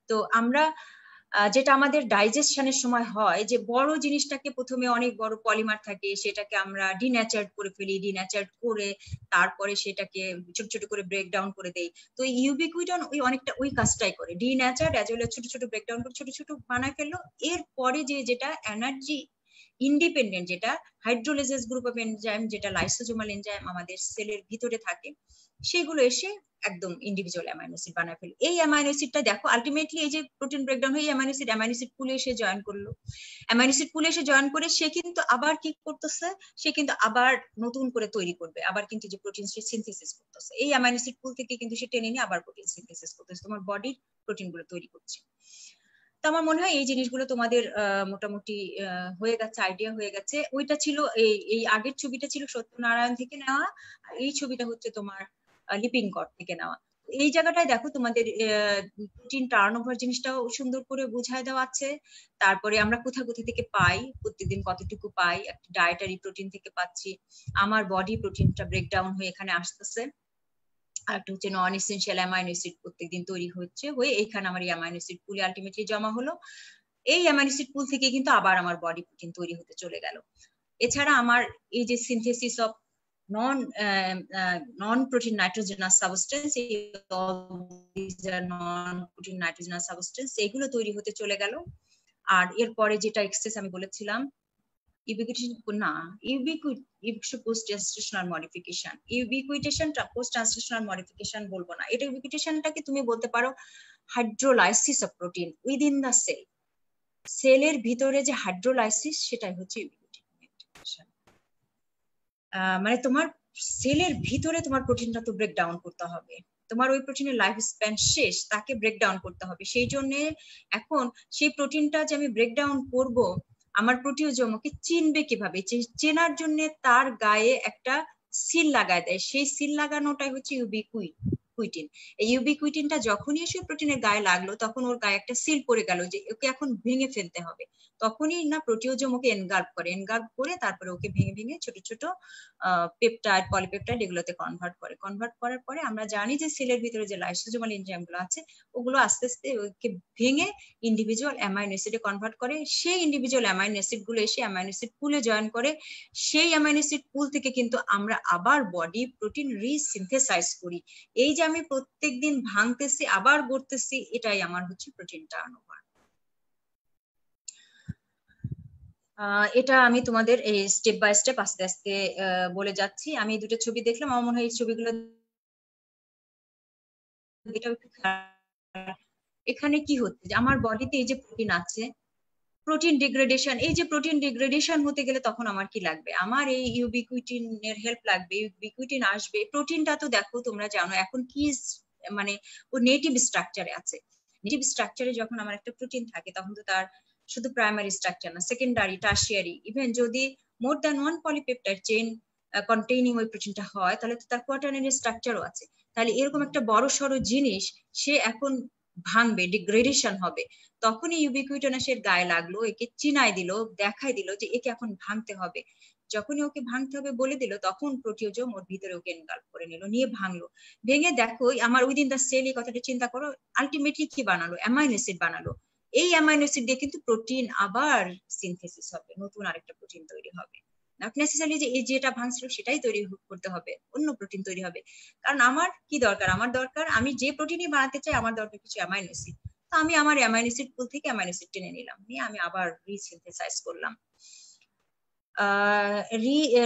তো আমরা যেটা আমাদের ডাইজেশনের সময় হয়, যে বড় জিনিসটাকে প্রথমে অনেক বড় পলিমার থাকে, সেটাকে আমরা ডিন্যাচার্ড করে ফেলি, ডিন্যাচার্ড করে তারপরে সেটাকে ছোট ছোট করে ব্রেকডাউন করে দেই। তো ইউবিকুইটন ওই অনেকটা ওই কাজটাই করে, ডিন্যাচার্ড অ্যাজ ওয়েল ছোট ছোট ব্রেকডাউন করে ছোট ছোট বানায় ফেললো। এরপরে যেটা এনার্জি ইন্ডিপেন্ডেন্ট, যেটা হাইড্রোলাইসেস গ্রুপ অফ এনজাইম, যেটা লাইসোজোমাল এনজাইম আমাদের সেলের ভিতরে থাকে, সেগুলো এসে একদম ইন্ডিভিজুয়াল অ্যামাইনো অ্যাসিড বানায় ফেলে। এই অ্যামাইনো অ্যাসিডটা দেখো আলটিমেটলি এই যে প্রোটিন ব্রেকডাউন হয়ে অ্যামাইনো অ্যাসিড পুলে এসে জয়েন করলো। অ্যামাইনো অ্যাসিড পুলে এসে জয়েন করে সে কিন্তু আবার কি করতেছে, সে কিন্তু আবার নতুন করে তৈরি করবে, আবার কিন্তু যে প্রোটিন সিনথেসিস করতেছে, এই অ্যামাইনো অ্যাসিড পুল থেকে কিন্তু সে টেনে নিয়ে আবার প্রোটিন সিনথেসিস করতেছে, তোমার বডির প্রোটিন গুলো তৈরি করছে। তো আমার মনে হয় এই জিনিসগুলো তোমাদের মোটামুটি হয়ে গেছে, আইডিয়া হয়ে গেছে। ওইটা ছিল এই আগের ছবিটা ছিল সত্যনারায়ণ থেকে নেওয়া, আর এই ছবিটা হচ্ছে তোমার লিপিং গড থেকে নেওয়া। এই জায়গাটায় দেখো তোমাদের প্রোটিন টার্নওভার জিনিসটাও সুন্দর করে বোঝায় দেওয়া আছে। তারপরে আমরা কোথা কোথা থেকে পাই, প্রতিদিন কতটুকু পাই, একটা ডায়েটারি প্রোটিন থেকে পাচ্ছি, আমার বডি প্রোটিনটা ব্রেকডাউন হয়ে এখানে আসতেছে, আর একটা হচ্ছে নন এসেনশিয়াল অ্যামাইনো অ্যাসিড প্রত্যেকদিন তৈরি হচ্ছে, হয়ে এইখানে আমার এই অ্যামাইনো অ্যাসিড পুলে আলটিমেটলি জমা হলো। এই অ্যামাইনো অ্যাসিড পুল থেকে কিন্তু আবার আমার বডি প্রোটিন তৈরি হতে চলে গেল। এছাড়া আমার এই যে synthesis of non protein nitrogenous substance, non protein nitrogenous substance, এগুলো তৈরি হতে চলে গেল। আর এরপরে যেটা এক্সেস আমি বলেছিলাম, পোস্ট ট্রান্সলেশনাল মডিফিকেশন, ইউবিকুইটেশনটা পোস্ট ট্রান্সলেশনাল মডিফিকেশন বলবো না, এটা ইউবিকুইটেশনটাকে তুমি বলতে পারো hydrolysis of protein within the cell. সেলের ভিতরে যে হাইড্রোলাইসিস, সেটাই হচ্ছে ইউবিকুইটেশন। মানে তোমার সেলের ভিতরে তোমার প্রোটিনটা তো ব্রেকডাউন করতে হবে, তোমার ওই প্রোটিনের লাইফ স্প্যান শেষ, তাকে ব্রেকডাউন করতে হবে। সেই জন্য এখন সেই প্রোটিনটা যে আমি ব্রেকডাউন করব, আমার প্রোটিওজোমকে চিনবে কিভাবে, চেনার জন্য তার গায়ে একটা সিল লাগায় দেয়, সেই সিল লাগানোটাই হচ্ছে ইউবিকুইটিন। এই ইউবিকুইটিনটা যখনই এসে প্রোটিনের গায়ে লাগলো, তখন ওর গায়ে একটা সিল পড়ে গেল যে ওকে এখন ভেঙে ফেলতে হবে। তখনই না প্রোটিওজোম ওকে এনগাল্ভ করে তারপরে ওকে ভেঙে ভেঙে ছোট ছোট পেপটাইড, পলিপেপটাইড এগুলোতে কনভার্ট করার পরে আমরা জানি যে সেলের ভিতরে যে লাইসোজোমাল এনজাইম গুলো আছে, ওগুলো আস্তে আস্তে ওকে ভেঙে ইন্ডিভিজুয়াল অ্যামাইনো অ্যাসিডে কনভার্ট করে। সেই ইন্ডিভিজুয়াল অ্যামাইনো অ্যাসিড গুলো এসে অ্যামাইনো অ্যাসিড পুলে জয়েন করে। সেই অ্যামাইনো অ্যাসিড পুল থেকে কিন্তু আমরা আবার বডি প্রোটিন রিসিনথেসাইজ করি। এই যে আমি প্রত্যেকদিন ভাঙতেছি আবার গড়তেছি, এটাই আমার হচ্ছে প্রোটিন টার্নওভার। এটা আমি তোমাদের এই স্টেপ বাই স্টেপ আস্তে আস্তে বলে যাচ্ছি। আমি দুটো ছবি দেখলাম, আমার মনে হয় এই ছবিগুলো এখানে কি হচ্ছে, যে আমার বডিতে এই যে প্রোটিন আছে, প্রোটিন ডিগ্রেডেশন, এই যে প্রোটিন ডিগ্রেডেশন হতে গেলে তখন আমার কি লাগবে, আমার এই ইউবিকুইটিনের হেল্প লাগবে। ইউবিকুইটিন আসবে, প্রোটিনটা তো দেখো তোমরা জানো এখন কি, মানে ও নেটিভ স্ট্রাকচারে আছে। নেটিভ স্ট্রাকচারে যখন আমার একটা প্রোটিন থাকে, তখন তো তার শুধু প্রাইমারি স্ট্রাকচার না, সেকেন্ডারি, টার্সিয়ারি, ইভেন যদি more than one polypeptide chain containing ওই প্রোটিনটা হয়, তাহলে তো তার কোয়াটারনারি স্ট্রাকচারও আছে। তাহলে এরকম একটা বড় সড়ো জিনিস সে এখন ভাঙবে, ডিগ্রেডেশন হবে, তখনই ইউবিকুইটন এসে গায়ে লাগলো, একে চিনাই দিল, দেখাই দিল যে একে এখন ভাঙতে হবে। যখনই ওকে ভাঙতে হবে বলে দিল, তখন প্রোটিওজোম ওর ভিতরে ওকে এনগাল্ভ করে নিল, নিয়ে ভাঙলো। ভেঙে দেখো আমার উইদিন দা সেল, এই কথাটা চিন্তা করো, আলটিমেটলি কি বানালো, অ্যামাইনো অ্যাসিড বানালো। এই অ্যামাইনো অ্যাসিড দিয়ে কিন্তু প্রোটিন আবার সিনথেসিস হবে, নতুন আরেকটা প্রোটিন তৈরি হবে। নট নেসেসারি যে এই যেটা ভাঙছিল সেটাই তৈরি করতে হবে, অন্য প্রোটিন তৈরি হবে। কারণ আমার কি দরকার, আমার দরকার আমি যে প্রোটিনই বানাতে চাই আমার দরকার কিছু অ্যামাইনো অ্যাসিড। তো আমি আমার অ্যামাইনো অ্যাসিড পুল থেকে অ্যামাইনো অ্যাসিড টেনে নিলাম, নিয়ে আমি আবার রিসিনথেসাইজ করলাম।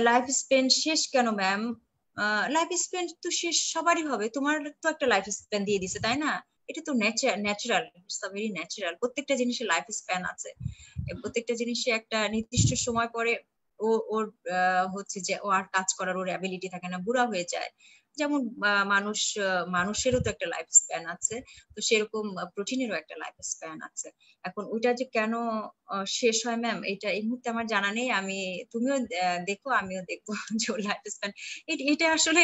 লাইফ স্প্যান শেষ কেন ম্যাম? লাইফ স্প্যান তো শেষ সবারই হবে, তোমার তো একটা লাইফ স্প্যান দিয়ে দিছে তাই না? এটা তো ন্যাচারাল, ইটস ভেরি ন্যাচারাল। প্রত্যেকটা জিনিসের লাইফ স্প্যান আছে, প্রত্যেকটা জিনিসে একটা নির্দিষ্ট সময় পরে ওর হচ্ছে যে ও আর কাজ করার ওর অ্যাবিলিটি থাকে না, বুড়া হয়ে যায়। যেমন মানুষেরও তো একটা লাইফ স্প্যান আছে, তো সেরকম প্রোটিনেরও একটা লাইফ স্প্যান আছে। এখন ওইটা যে কেন শেষ হয় ম্যাম, এটা এই মুহূর্তে আমার জানা নেই। তুমিও দেখো আমিও দেখবো যে ওর লাইফ স্প্যান, এটা আসলে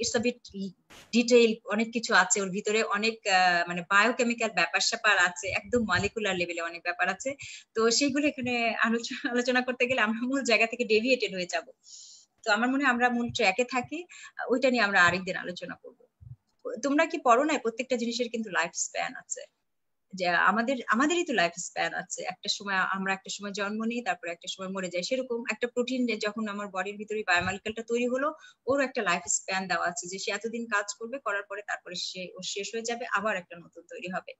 ইটস আ বিট ডিটেইল, অনেক কিছু আছে ওর ভিতরে, অনেক মানে বায়োকেমিক্যাল ব্যাপার স্যাপার আছে, একদম মলিকুলার লেভেলে অনেক ব্যাপার আছে। তো সেইগুলো এখানে আলোচনা করতে গেলে আমরা মূল জায়গা থেকে ডেভিয়েটেড হয়ে যাব। তো আমার মনে হয় আমরা মূল ট্র্যাকে থাকি, ওইটা নিয়ে আমরা আরেকদিন আলোচনা করব। তোমরা কি পড়ো না প্রত্যেকটা জিনিসের কিন্তু লাইফ স্প্যান আছে, যে আমাদেরই তো লাইফ স্প্যান আছে। একটা সময় আমরা একটা সময় জন্ম নিই, তারপরে একটা সময় মরে যাই। সেরকম একটা প্রোটিন যখন আমার বডির ভিতরে বায়োমলিকুলটা তৈরি হলো, ওর একটা লাইফ স্প্যান দেওয়া আছে যে সে এতদিন কাজ করবে, করার পরে তারপরে ও শেষ হয়ে যাবে, আবার একটা নতুন তৈরি হবে।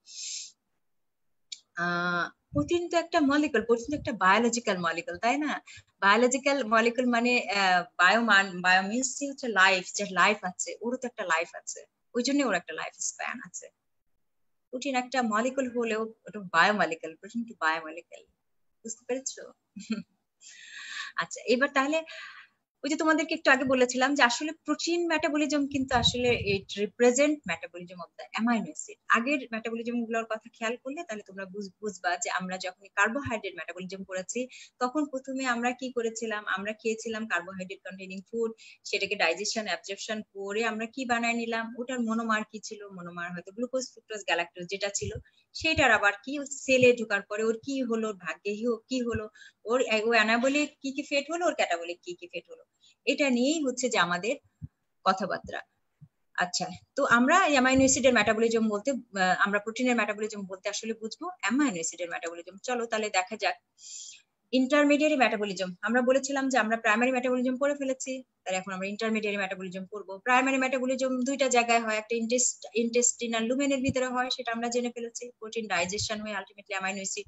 প্রোটিন তো একটা মলিকুল, প্রোটিন তো একটা বায়োলজিক্যাল মলিকুল, তাই না? বায়োলজিক্যাল মলিকুল মানে বায়ো মিনস হচ্ছে লাইফ, যে লাইফ আছে ওরও তো একটা লাইফ আছে, ওই জন্য ওর একটা লাইফ স্প্যান আছে। প্রোটিন একটা মলিকুল হলেও ওটা বায়োমলিকুল, প্রোটিন কি বায়োমলিকুল, বুঝতে পেরেছো? আচ্ছা, এবার তাহলে ওই যে তোমাদেরকে একটু আগে বলেছিলাম যে আসলে প্রোটিন মেটাবলিজম কিন্তু আসলে it represent metabolism of the amino acid. আগের মেটাবলিজম গুলোর কথা খেয়াল করলে তাহলে তোমরা বুঝবা যে আমরা যখন কার্বোহাইড্রেট মেটাবলিজম করেছি তখন প্রথমে আমরা কি করেছিলাম, আমরা খেয়েছিলাম কার্বোহাইড্রেট কন্টেনিং ফুড, সেটাকে ডাইজেশন অ্যাবজর্পশন করে আমরা কি বানায় নিলাম, ওটার মনোমার কি ছিল, মনোমার হয়তো গ্লুকোজ ফ্রুক্টোজ গ্যালাক্টোজ যেটা ছিল, সেটার আবার কি সেলে ঢোকার পরে ওর কি হলো, ভাগ্যে কি হলো, ওর অ্যানাবলিক কি কি ফেট হলো, ওর ক্যাটাবলিক কি কি ফেট হলো, এটা নিয়েই হচ্ছে যে আমাদের কথাবার্তা। আচ্ছা, তো আমরা অ্যামাইনো অ্যাসিডের মেটাবলিজম বলতে আমরা প্রোটিনের মেটাবলিজম বলতে আসলে বুঝবো অ্যামাইনো অ্যাসিডের মেটাবলিজম। চলো তাহলে দেখা যাক ইন্টারমিডিয়েট মেটাবলিজম। আমরা বলেছিলাম যে আমরা প্রাইমারি মেটাবলিজম পড়ে ফেলেছি, তাহলে এখন আমরা ইন্টারমিডিয়েট মেটাবলিজম করব। প্রাইমারি মেটাবলিজম দুইটা জায়গায় হয়, একটা ইন্টেস্টিনাল লুমেনের ভিতরে হয়, সেটা আমরা জেনে ফেলেছি, প্রোটিন ডাইজেশন হয়ে ultimately amino acid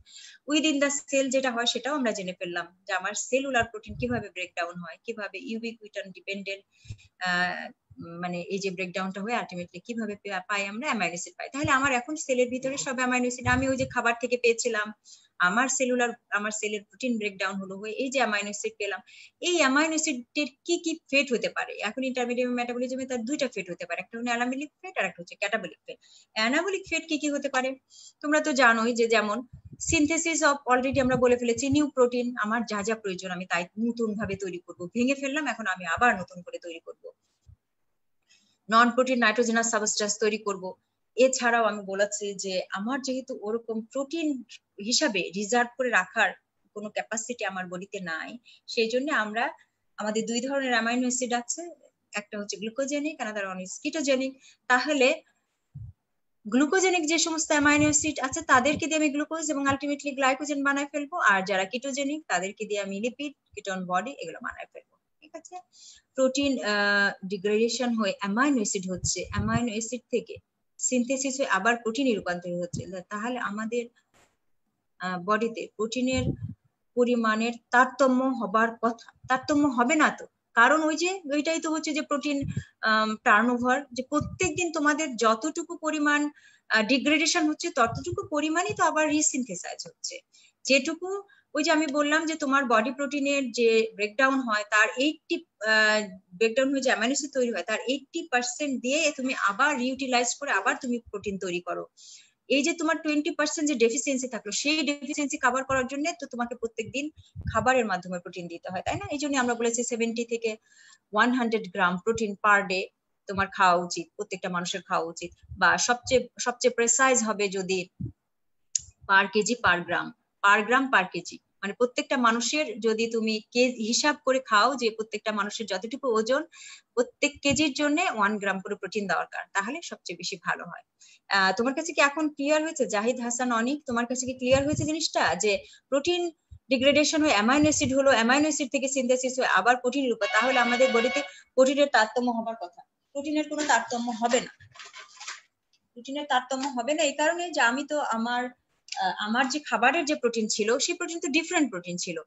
within the cell যেটা হয় সেটাও আমরা জেনে ফেললাম, যে আমার সেলুলার প্রোটিন কিভাবে ব্রেকডাউন হয়, কিভাবে ইউবিকুইটন ডিপেন্ডেন্ট মানে এই যে ব্রেকডাউনটা হয়ে আলটিমেটলি কিভাবে পাই আমরা অ্যামাইনো অ্যাসিড পাই। তাহলে আমার এখন সেলের ভিতরে সব অ্যামাইনো অ্যাসিড আমি ওই যে খাবার থেকে পেয়েছিলাম, আমার সেলের প্রোটিন ব্রেকডাউন হলো হয়ে এই যে অ্যামাইনো অ্যাসিড পেলাম। এই অ্যামাইনো অ্যাসিডের কি কি ফেট হতে পারে? এখন ইন্টারমিডিয়েট মেটাবলিজমে তার দুইটা ফেট হতে পারে, একটা হলো অ্যানাবলিক ফেট আর একটা হচ্ছে ক্যাটাবলিক ফেট। অ্যানাবলিক ফেট কি কি হতে পারে তোমরা তো জানোই, যে যেমন সিনথেসিস অফ, অলরেডি আমরা বলে ফেলেছি, নিউ প্রোটিন, আমার যা যা প্রয়োজন আমি তাই নতুন ভাবে তৈরি করব, ভেঙে ফেললাম এখন আমি আবার নতুন করে তৈরি করব। নন প্রোটিন নাইট্রোজেনাস সাবস্টেন্স তৈরি করব। এছাড়াও আমি বলেছি যে আমার যেহেতু ওরকম প্রোটিন হিসাবে রিজার্ভ করে রাখার কোনো ক্যাপাসিটি আমার বডিতে নাই, সেই জন্য আমাদের দুই ধরনের অ্যামাইনো অ্যাসিড আছে, একটা হচ্ছে glucogenic, another one is ketogenic. তাহলে গ্লুকোজেনিক যে সমস্ত অ্যামাইনো অ্যাসিড আছে তাদেরকে দিয়ে আমি গ্লুকোজ এবং আলটিমেটলি গ্লাইকোজেন বানায় ফেলবো, আর যারা কিটোজেনিক তাদেরকে দিয়ে আমি লিপিড, কিটোন বডি এগুলো বানায় ফেলবো। ঠিক আছে, প্রোটিন ডিগ্রেডেশন হয়ে অ্যামাইনো অ্যাসিড হচ্ছে, অ্যামাইনো অ্যাসিড থেকে সিনথেসিস হয়ে আবার প্রোটিনে রূপান্তরিত হচ্ছে। তাহলে আমাদের বডিতে প্রোটিনের পরিমাণের তারতম্য হবার কথা, তারতম্য হবে না তো, কারণ ওইটাই তো হচ্ছে যে প্রোটিন টার্নওভার, যে প্রত্যেকদিন তোমাদের যতটুকু পরিমাণ ডিগ্রেডেশন হচ্ছে ততটুকু পরিমাণই তো আবার রিসিনথেসাইজ হচ্ছে। যেটুকু ওই যে আমি বললাম যে তোমার বডি প্রোটিনের যে ব্রেকডাউন হয় তার 80 ব্রেকডাউন হয়ে যে অ্যামাইনো অ্যাসিড তৈরি হয় তার 80% দিয়ে তুমি আবার রিউটিলাইজ করে আবার তুমি প্রোটিন তৈরি করো। এই যে তোমার 20% যে ডেফিসিয়েন্সি থাকলো সেই ডেফিসিয়েন্সি কভার করার জন্য তো তোমাকে প্রত্যেকদিন খাবারের মাধ্যমে প্রোটিন দিতে হয়, তাই না? এই জন্য আমরা বলেছি 70 থেকে 100 গ্রাম প্রোটিন পার ডে তোমার খাওয়া উচিত, প্রত্যেকটা মানুষের খাওয়া উচিত। বা সবচেয়ে প্রেসাইজ হবে যদি পার কেজি পার গ্রাম, পার কেজি, মানে প্রত্যেকটা মানুষের যদি তুমি হিসাব করে খাও যে প্রত্যেকটা মানুষের যতটুকু ওজন প্রত্যেক কেজির জন্য 1 গ্রাম করে প্রোটিন দরকার, তাহলে সবচেয়ে বেশি ভালো হয়। তোমার কাছে কি এখন ক্লিয়ার হয়েছে? জাহিদ হাসান অনিক, তোমার কাছে কি ক্লিয়ার হয়েছে জিনিসটা যে প্রোটিন ডিগ্রেডেশন হয়ে অ্যামাইনো অ্যাসিড হলো, অ্যামাইনো অ্যাসিড থেকে সিনথেসিস হয়ে আবার প্রোটিনের উপর, তাহলে আমাদের বডিতে প্রোটিনের তারতম্য হবার কথা। প্রোটিনের কোনো তারতম্য হবে না, প্রোটিনের তারতম্য হবে না এই কারণে যে আমি তো আমার যে খাবারের যে প্রোটিন ছিল সেই প্রোটিন তো ডিফারেন্ট প্রোটিন ছিল,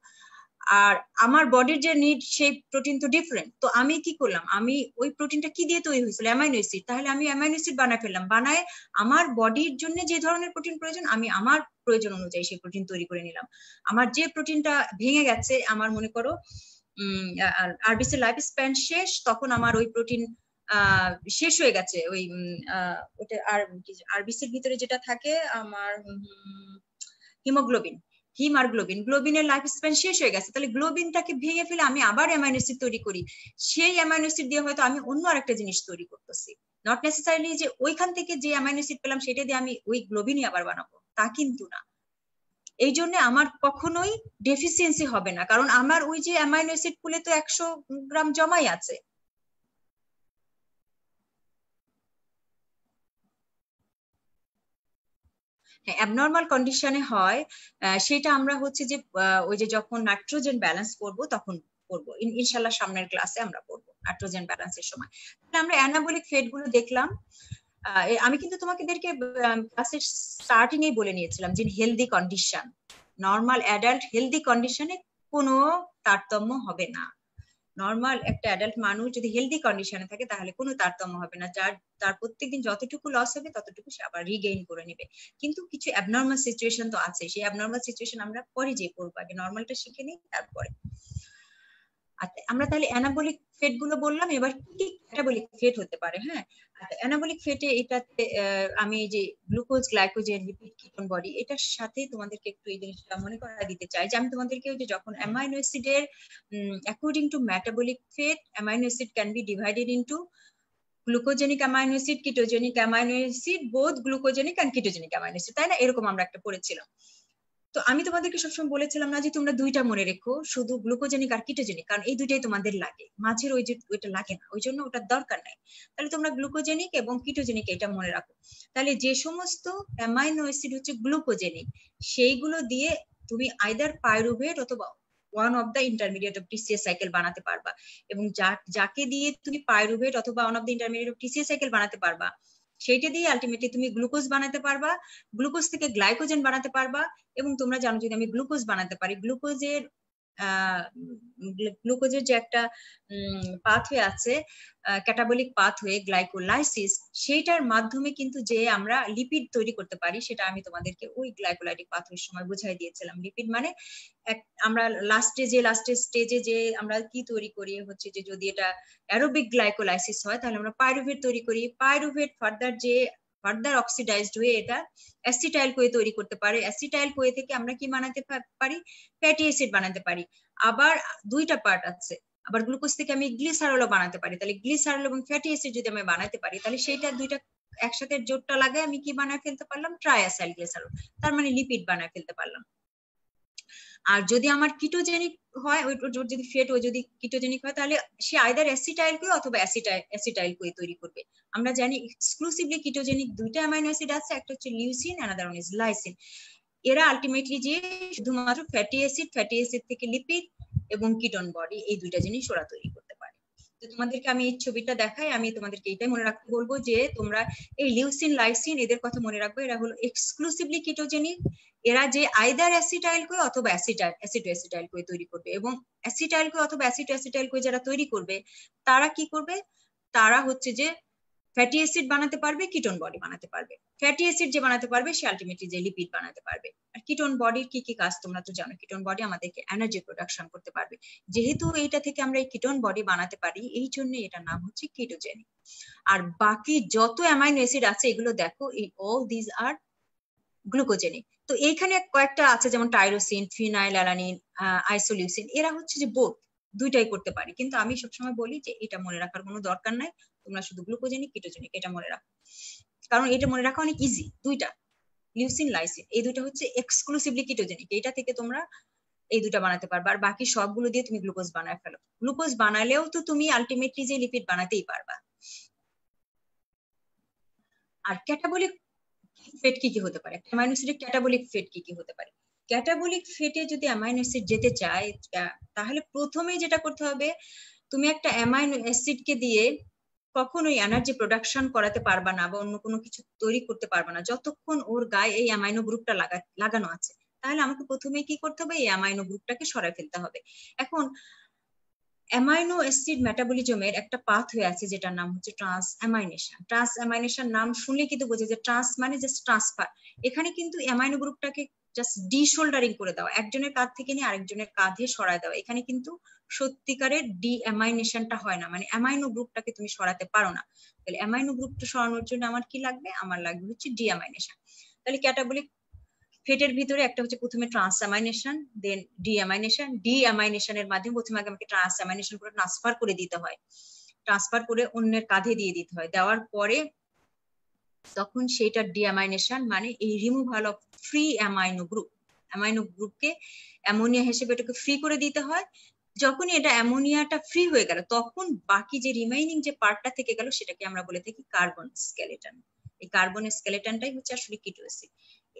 আর আমার বডির যে নিড সেই প্রোটিন তো ডিফারেন্ট। তো আমি কি করলাম, আমি ওই প্রোটিনটা কি দিয়ে তৈরি হয়েছিল, অ্যামাইনো অ্যাসিড, তাহলে আমি অ্যামাইনো অ্যাসিড বানায় ফেললাম, বানায় আমার বডির জন্য যে ধরনের প্রোটিন প্রয়োজন আমি আমার প্রয়োজন অনুযায়ী সেই প্রোটিন তৈরি করে নিলাম। আমার যে প্রোটিনটা ভেঙে গেছে, আমার মনে করো আরবিসি লাইফ স্প্যান শেষ, তখন আমার ওই প্রোটিন শেষ হয়ে গেছে, ওই ওটা আরবিসির ভিতরে যেটা থাকে আমার হিমোগ্লোবিন, হিম আর গ্লোবিন, গ্লোবিনের লাইফ স্প্যান শেষ হয়ে গেছে, তাহলে গ্লোবিনটাকে ভেঙে ফেলে আমি আবার অ্যামাইনো অ্যাসিড তৈরি করি, সেই অ্যামাইনো অ্যাসিড দিয়ে হয়তো আমি অন্য আরেকটা জিনিস তৈরি করতেছি। নট নেসেসারিলি যে ওইখান থেকে যে অ্যামাইনো অ্যাসিড পেলাম সেটা দিয়ে আমি ওই গ্লোবিনই আবার বানাবো, তা কিন্তু না। এই জন্য আমার কখনোই ডেফিসিয়েন্সি হবে না, কারণ আমার ওই যে অ্যামাইনো অ্যাসিড পুলে তো 100 গ্রাম জমাই আছে। অ্যাবনর্মাল কন্ডিশনে হয়, সেটা আমরা হচ্ছে যে ওই যে যখন নাইট্রোজেন ব্যালেন্স করব তখন করবো, ইনশাল্লাহ সামনের ক্লাসে আমরা করবো নাইট্রোজেন ব্যালেন্সের সময়। তাহলে আমরা অ্যানাবলিক ফেট গুলো দেখলাম। আমি কিন্তু তোমাদেরকে ক্লাসের স্টার্টিং এই বলে নিয়েছিলাম যে healthy condition, normal adult healthy কন্ডিশনে কোনো তারতম্য হবে না। নর্মাল একটা অ্যাডাল্ট মানুষ যদি হেলদি কন্ডিশনে থাকে তাহলে কোনো তারতম্য হবে না, তার প্রত্যেকদিন যতটুকু লস হবে ততটুকু সে আবার রিগেইন করে নেবে। কিন্তু কিছু অ্যাবনর্মাল সিচুয়েশন তো আছে, সেই অ্যাবনর্মাল সিচুয়েশন আমরা পরে যে করবো, আগে নর্মালটা শিখে নিই তারপরে। আচ্ছা, আমরা তাহলে অ্যানাবলিক ফেট গুলো বললাম, এবার কি ক্যাটাবলিক ফেট হতে পারে। হ্যাঁ, অ্যানাবলিক ফেটে এটাতে আমি যে glucose, glycogen, lipid, ketone body, এটার সাথে তোমাদেরকে একটু এই জিনিসটা মনে করা দিতে চাই যে আমি তোমাদেরকে যে যখন অ্যামাইনো অ্যাসিডের according to metabolic fate, amino acid can be divided into glucogenic amino acid, ketogenic amino acid, both glucogenic and ketogenic amino acid, তাই না? এরকম আমরা একটা পড়েছিলাম। তো আমি তোমাদেরকে সবসময় বলেছিলাম না যে তোমরা দুইটা মনে রেখো, শুধু গ্লুকোজেনিক আর কিটোজেনিক, কারণ এই দুইটাই তোমাদের লাগে, মাঝের ওই যে ওইটা লাগে না, ওই জন্য ওটার দরকার নাই। তাহলে তোমরা গ্লুকোজেনিক এবং কিটোজেনিক এটা মনে রাখো। তাহলে যে সমস্ত অ্যামাইনো অ্যাসিড হচ্ছে গ্লুকোজেনিক, সেইগুলো দিয়ে তুমি আইদার পাইরুভেট অথবা one of the intermediate of TCS cycle বানাতে পারবা, এবং যাকে দিয়ে তুমি পাইরুভেট অথবা one of the intermediate of TCS cycle বানাতে পারবা, সেইটা দিয়ে আলটিমেটলি তুমি গ্লুকোজ বানাতে পারবা, গ্লুকোজ থেকে গ্লাইকোজেন বানাতে পারবা। এবং তোমরা জানো যদি আমি গ্লুকোজ বানাতে পারি, গ্লুকোজের যে একটা পাথওয়ে আছে, ক্যাটাবলিক পাথওয়ে গ্লাইকোলাইসিস, সেইটার মাধ্যমে কিন্তু যে আমরা লিপিড তৈরি করতে পারি, সেটা আমি তোমাদেরকে ওই গ্লাইকোলাইটিক পাথওয়ের সময় বুঝাই দিয়েছিলাম। লিপিড মানে আমরা লাস্টের স্টেজে যে আমরা কি তৈরি করি হচ্ছে যে যদি এটা অ্যারোবিক গ্লাইকোলাইসিস হয় তাহলে আমরা পাইরুভেট তৈরি করি, পাইরুভেট ফার্দার অক্সিডাইজড হয়ে এটা অ্যাসিটাইল কোয়ে তৈরি করতে পারে, অ্যাসিটাইল কোয়ে থেকে আমরা কি বানাতে পারি, ফ্যাটি অ্যাসিড বানাতে পারি। আবার দুইটা পার্ট আছে, আবার গ্লুকোজ থেকে আমি গ্লিসারলও বানাতে পারি। তাহলে গ্লিসারল এবং ফ্যাটি অ্যাসিড যদি আমি বানাতে পারি তাহলে সেইটা দুইটা একসাথে জোটটা লাগায় আমি কি বানায় ফেলতে পারলাম, ট্রাইঅ্যাসাইল গ্লিসারল, তার মানে লিপিড বানায় ফেলতে পারলাম। আর যদি আমার কিটোজেনিক হয়, ওই যদি ফেট ওই যদি কিটোজেনিক হয় তাহলে সে আইদার অ্যাসিটাইল কোয়ে অথবা অ্যাসিটাইল কোয়ে তৈরি করবে। আমরা জানি এক্সক্লুসিভলি কিটোজেনিক দুইটা অ্যামাইনো অ্যাসিড আছে, একটা হচ্ছে leucine, another one is lysine. এরা আলটিমেটলি যে শুধুমাত্র ফ্যাটি অ্যাসিড থেকে লিপিড এবং কিটোন বডি, এই দুইটা জিনিস ওরা তৈরি করতে পারে। তো তোমাদেরকে আমি এই ছবিটা দেখাই, আমি তোমাদেরকে এটাই মনে রাখতে বলবো যে তোমরা এই লিউসিন, লাইসিন এদের কথা মনে রাখবে, এরা হলো এক্সক্লুসিভলি কিটোজেনিক। এরা যে আইদার অ্যাসিটাইল কোয়ে অথবা অ্যাসিটাইল কোয়ে তৈরি করবে, এবং অ্যাসিটাইল কোয়ে অথবা অ্যাসিটাইল কোয়ে যারা তৈরি করবে তারা কি করবে, তারা হচ্ছে যে ফ্যাটি অ্যাসিড বানাতে পারবে, কিটোন বডি বানাতে পারবে। ফ্যাটি অ্যাসিড যে বানাতে পারবে সে আলটিমেটলি যে লিপিড বানাতে পারবে। আর কিটোন বডির কি কি কাজ তোমরা তো জানো, কিটোন বডি আমাদেরকে এনার্জি প্রোডাকশন করতে পারবে। যেহেতু এইটা থেকে আমরা এই কিটোন বডি বানাতে পারি, এই জন্য এটার নাম হচ্ছে কিটোজেনিক। আর বাকি যত অ্যামাইনো অ্যাসিড আছে এগুলো দেখো, এই অল দিস আর গ্লুকোজেনিক। তো এইখানে কয়েকটা আছে যেমন টাইরোসিন, ফিনাইল অ্যালানিন, আইসোলিউসিন, এরা হচ্ছে যে বোথ দুইটাই করতে পারি। কিন্তু আমি সবসময় বলি যে এটা মনে রাখার কোনো দরকার নাই, তোমরা শুধু গ্লুকোজেনিক, কিটোজেনিক এটা মনে রাখো, কারণ এটা মনে রাখা অনেক ইজি। দুইটা লিউসিন, লাইসিন এই দুইটা হচ্ছে এক্সক্লুসিভলি কিটোজেনিক, এটা থেকে তোমরা এই দুটা বানাতে পারবে, আর বাকি সবগুলো দিয়ে তুমি গ্লুকোজ বানায় ফেলো। গ্লুকোজ বানালেও তো তুমি আলটিমেটলি যে লিপিড বানাতেই পারবা। আর ক্যাটাবলিক ফেট কি কি হতে পারে, অ্যামাইনো অ্যাসিডের ক্যাটাবলিক ফেট কি কি হতে পারে? ক্যাটাবলিক ফেটে যদি অ্যামাইনো অ্যাসিড যেতে চায় তাহলে প্রথমে যেটা করতে হবে, তুমি একটা অ্যামাইনো অ্যাসিডকে দিয়ে কখনোই এনার্জি প্রোডাকশন করাতে পারবা না বা অন্য কোনো কিছু তৈরি করতে পারবা না যতক্ষণ ওর গায়ে এই অ্যামাইনো গ্রুপটা লাগানো আছে। তাহলে আমাকে প্রথমে কি করতে হবে, এই অ্যামাইনো গ্রুপটাকে সরাই ফেলতে হবে। এখন অ্যামাইনো অ্যাসিড মেটাবলিজমের একটা পাথওয়ে আছে যেটার নাম হচ্ছে ট্রান্স অ্যামাইনেশন। ট্রান্স অ্যামাইনেশন নাম শুনলে কিন্তু বোঝে যে ট্রান্স মানে জাস্ট ট্রান্সফার। এখানে কিন্তু অ্যামাইনো গ্রুপটাকে জাস্ট ডিশোল্ডারিং করে দেওয়া, একজনের কাঁধ থেকে নিয়ে আরেকজনের কাঁধে সরায় দেওয়া। এখানে কিন্তু সত্যিকারের ডি অ্যামাইনেশনটা হয় না, মানে অ্যামাইনো গ্রুপটাকে তুমি সরাতে পারো না। তাহলে অ্যামাইনো গ্রুপটা সরানোর জন্য আমার কি লাগবে, আমার লাগবে হচ্ছে ডি অ্যামাইনেশন। তাহলে ক্যাটাবলিক ফেটের ভিতরে একটা হচ্ছে প্রথমে ট্রান্সঅ্যামাইনেশন, দেন ডিঅ্যামাইনেশন। ডিঅ্যামাইনেশনের মাধ্যমে প্রথমে আগে আমাকে ট্রান্সঅ্যামাইনেশন করে ট্রান্সফার করে দিতে হয়, ট্রান্সফার করে অন্যের কাঁধে দিয়ে দিতে হয়। দেওয়ার পরে তখন সেটা ডিঅ্যামাইনেশন মানে এই removal of free amino group. Amino গ্রুপকে অ্যামোনিয়া হিসেবে এটাকে ফ্রি করে দিতে হয়। যখনই এটা অ্যামোনিয়াটা ফ্রি হয়ে গেল তখন বাকি যে রিমাইনিং যে পার্টটা থেকে গেল সেটাকে আমরা বলে থাকি কার্বন স্কেলেটন। এই কার্বন স্কেলেটনটাই হচ্ছে আসলে কিটো অ্যাসিড।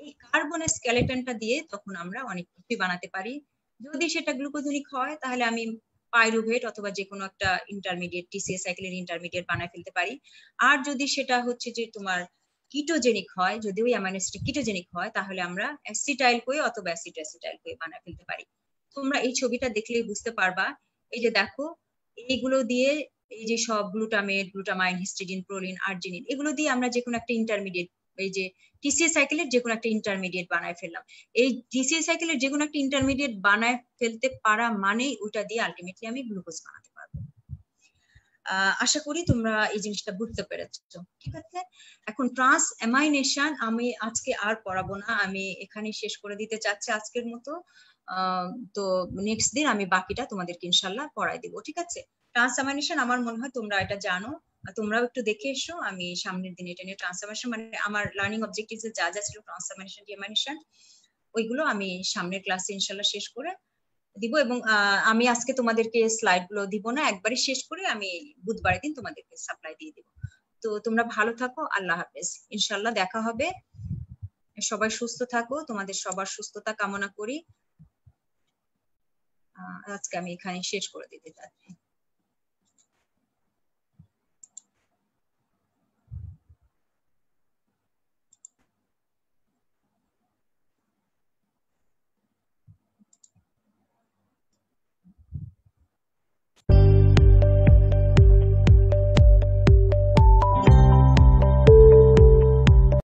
এই কার্বন স্কেলেটনটা দিয়ে তখন আমরা অনেক কিছু বানাতে পারি। যদি সেটা গ্লুকোজনিক হয় তাহলে আমি পাইরুভেট অথবা যে কোনো একটা ইন্টারমিডিয়েট টিসিএ সাইকেলের ইন্টারমিডিয়েট বানায় ফেলতে পারি। আর যদি সেটা হচ্ছে যে তোমার কিটোজেনিক হয়, যদি ওই অ্যামাইনো অ্যাসিড কিটোজেনিক হয় তাহলে আমরা অ্যাসিটাইল কোয়ে অথবা অ্যাসিটাইল কোয়ে বানায় ফেলতে পারি। তোমরা এই ছবিটা দেখলেই বুঝতে পারবা। এই যে দেখো, এইগুলো দিয়ে এই যে সব glutamate, glutamine, histidine, proline, arginine, এগুলো দিয়ে আমরা যে কোনো একটা ইন্টারমিডিয়েট, এই যে টিসিএ সাইকেলের যে কোনো একটা ইন্টারমিডিয়েট বানায় ফেললাম। এই টিসিএ সাইকেলের যে কোনো একটা ইন্টারমিডিয়েট বানায় ফেলতে পারা মানেই ওটা দিয়ে আলটিমেটলি আমি গ্লুকোজ বানাতে পারবো। আশা করি তোমরা এই জিনিসটা বুঝতে পেরেছো, ঠিক আছে? এখন ট্রান্স অ্যামাইনেশন আমি আজকে আর পড়াবো না, আমি এখানে শেষ করে দিতে চাচ্ছি আজকের মতো। তো নেক্সট দিন আমি বাকিটা তোমাদেরকে ইনশাল্লাহ পড়াই দিব, ঠিক আছে? ট্রান্স অ্যামাইনেশন আমার মনে হয় তোমরা এটা জানো, তোমরাও একটু দেখে এসো। আমি সামনের দিন এটা নিয়ে ট্রান্স অ্যামাইনেশন মানে আমার লার্নিং অবজেক্টিভস যা যা ছিল ট্রান্স অ্যামাইনেশন, ডিঅ্যামাইনেশন, ওইগুলো আমি সামনের ক্লাসে ইনশাল্লাহ শেষ করে দিব। এবং আমি আজকে তোমাদেরকে স্লাইড গুলো দিব না, একবারে শেষ করে আমি বুধবারের দিন তোমাদেরকে সাপ্লাই দিয়ে দিব। তো তোমরা ভালো থাকো, আল্লাহ হাফেজ, ইনশাল্লাহ দেখা হবে। সবাই সুস্থ থাকো, তোমাদের সবার সুস্থতা কামনা করি। আজকে আমি এখানে শেষ করে দিতে চাচ্ছি।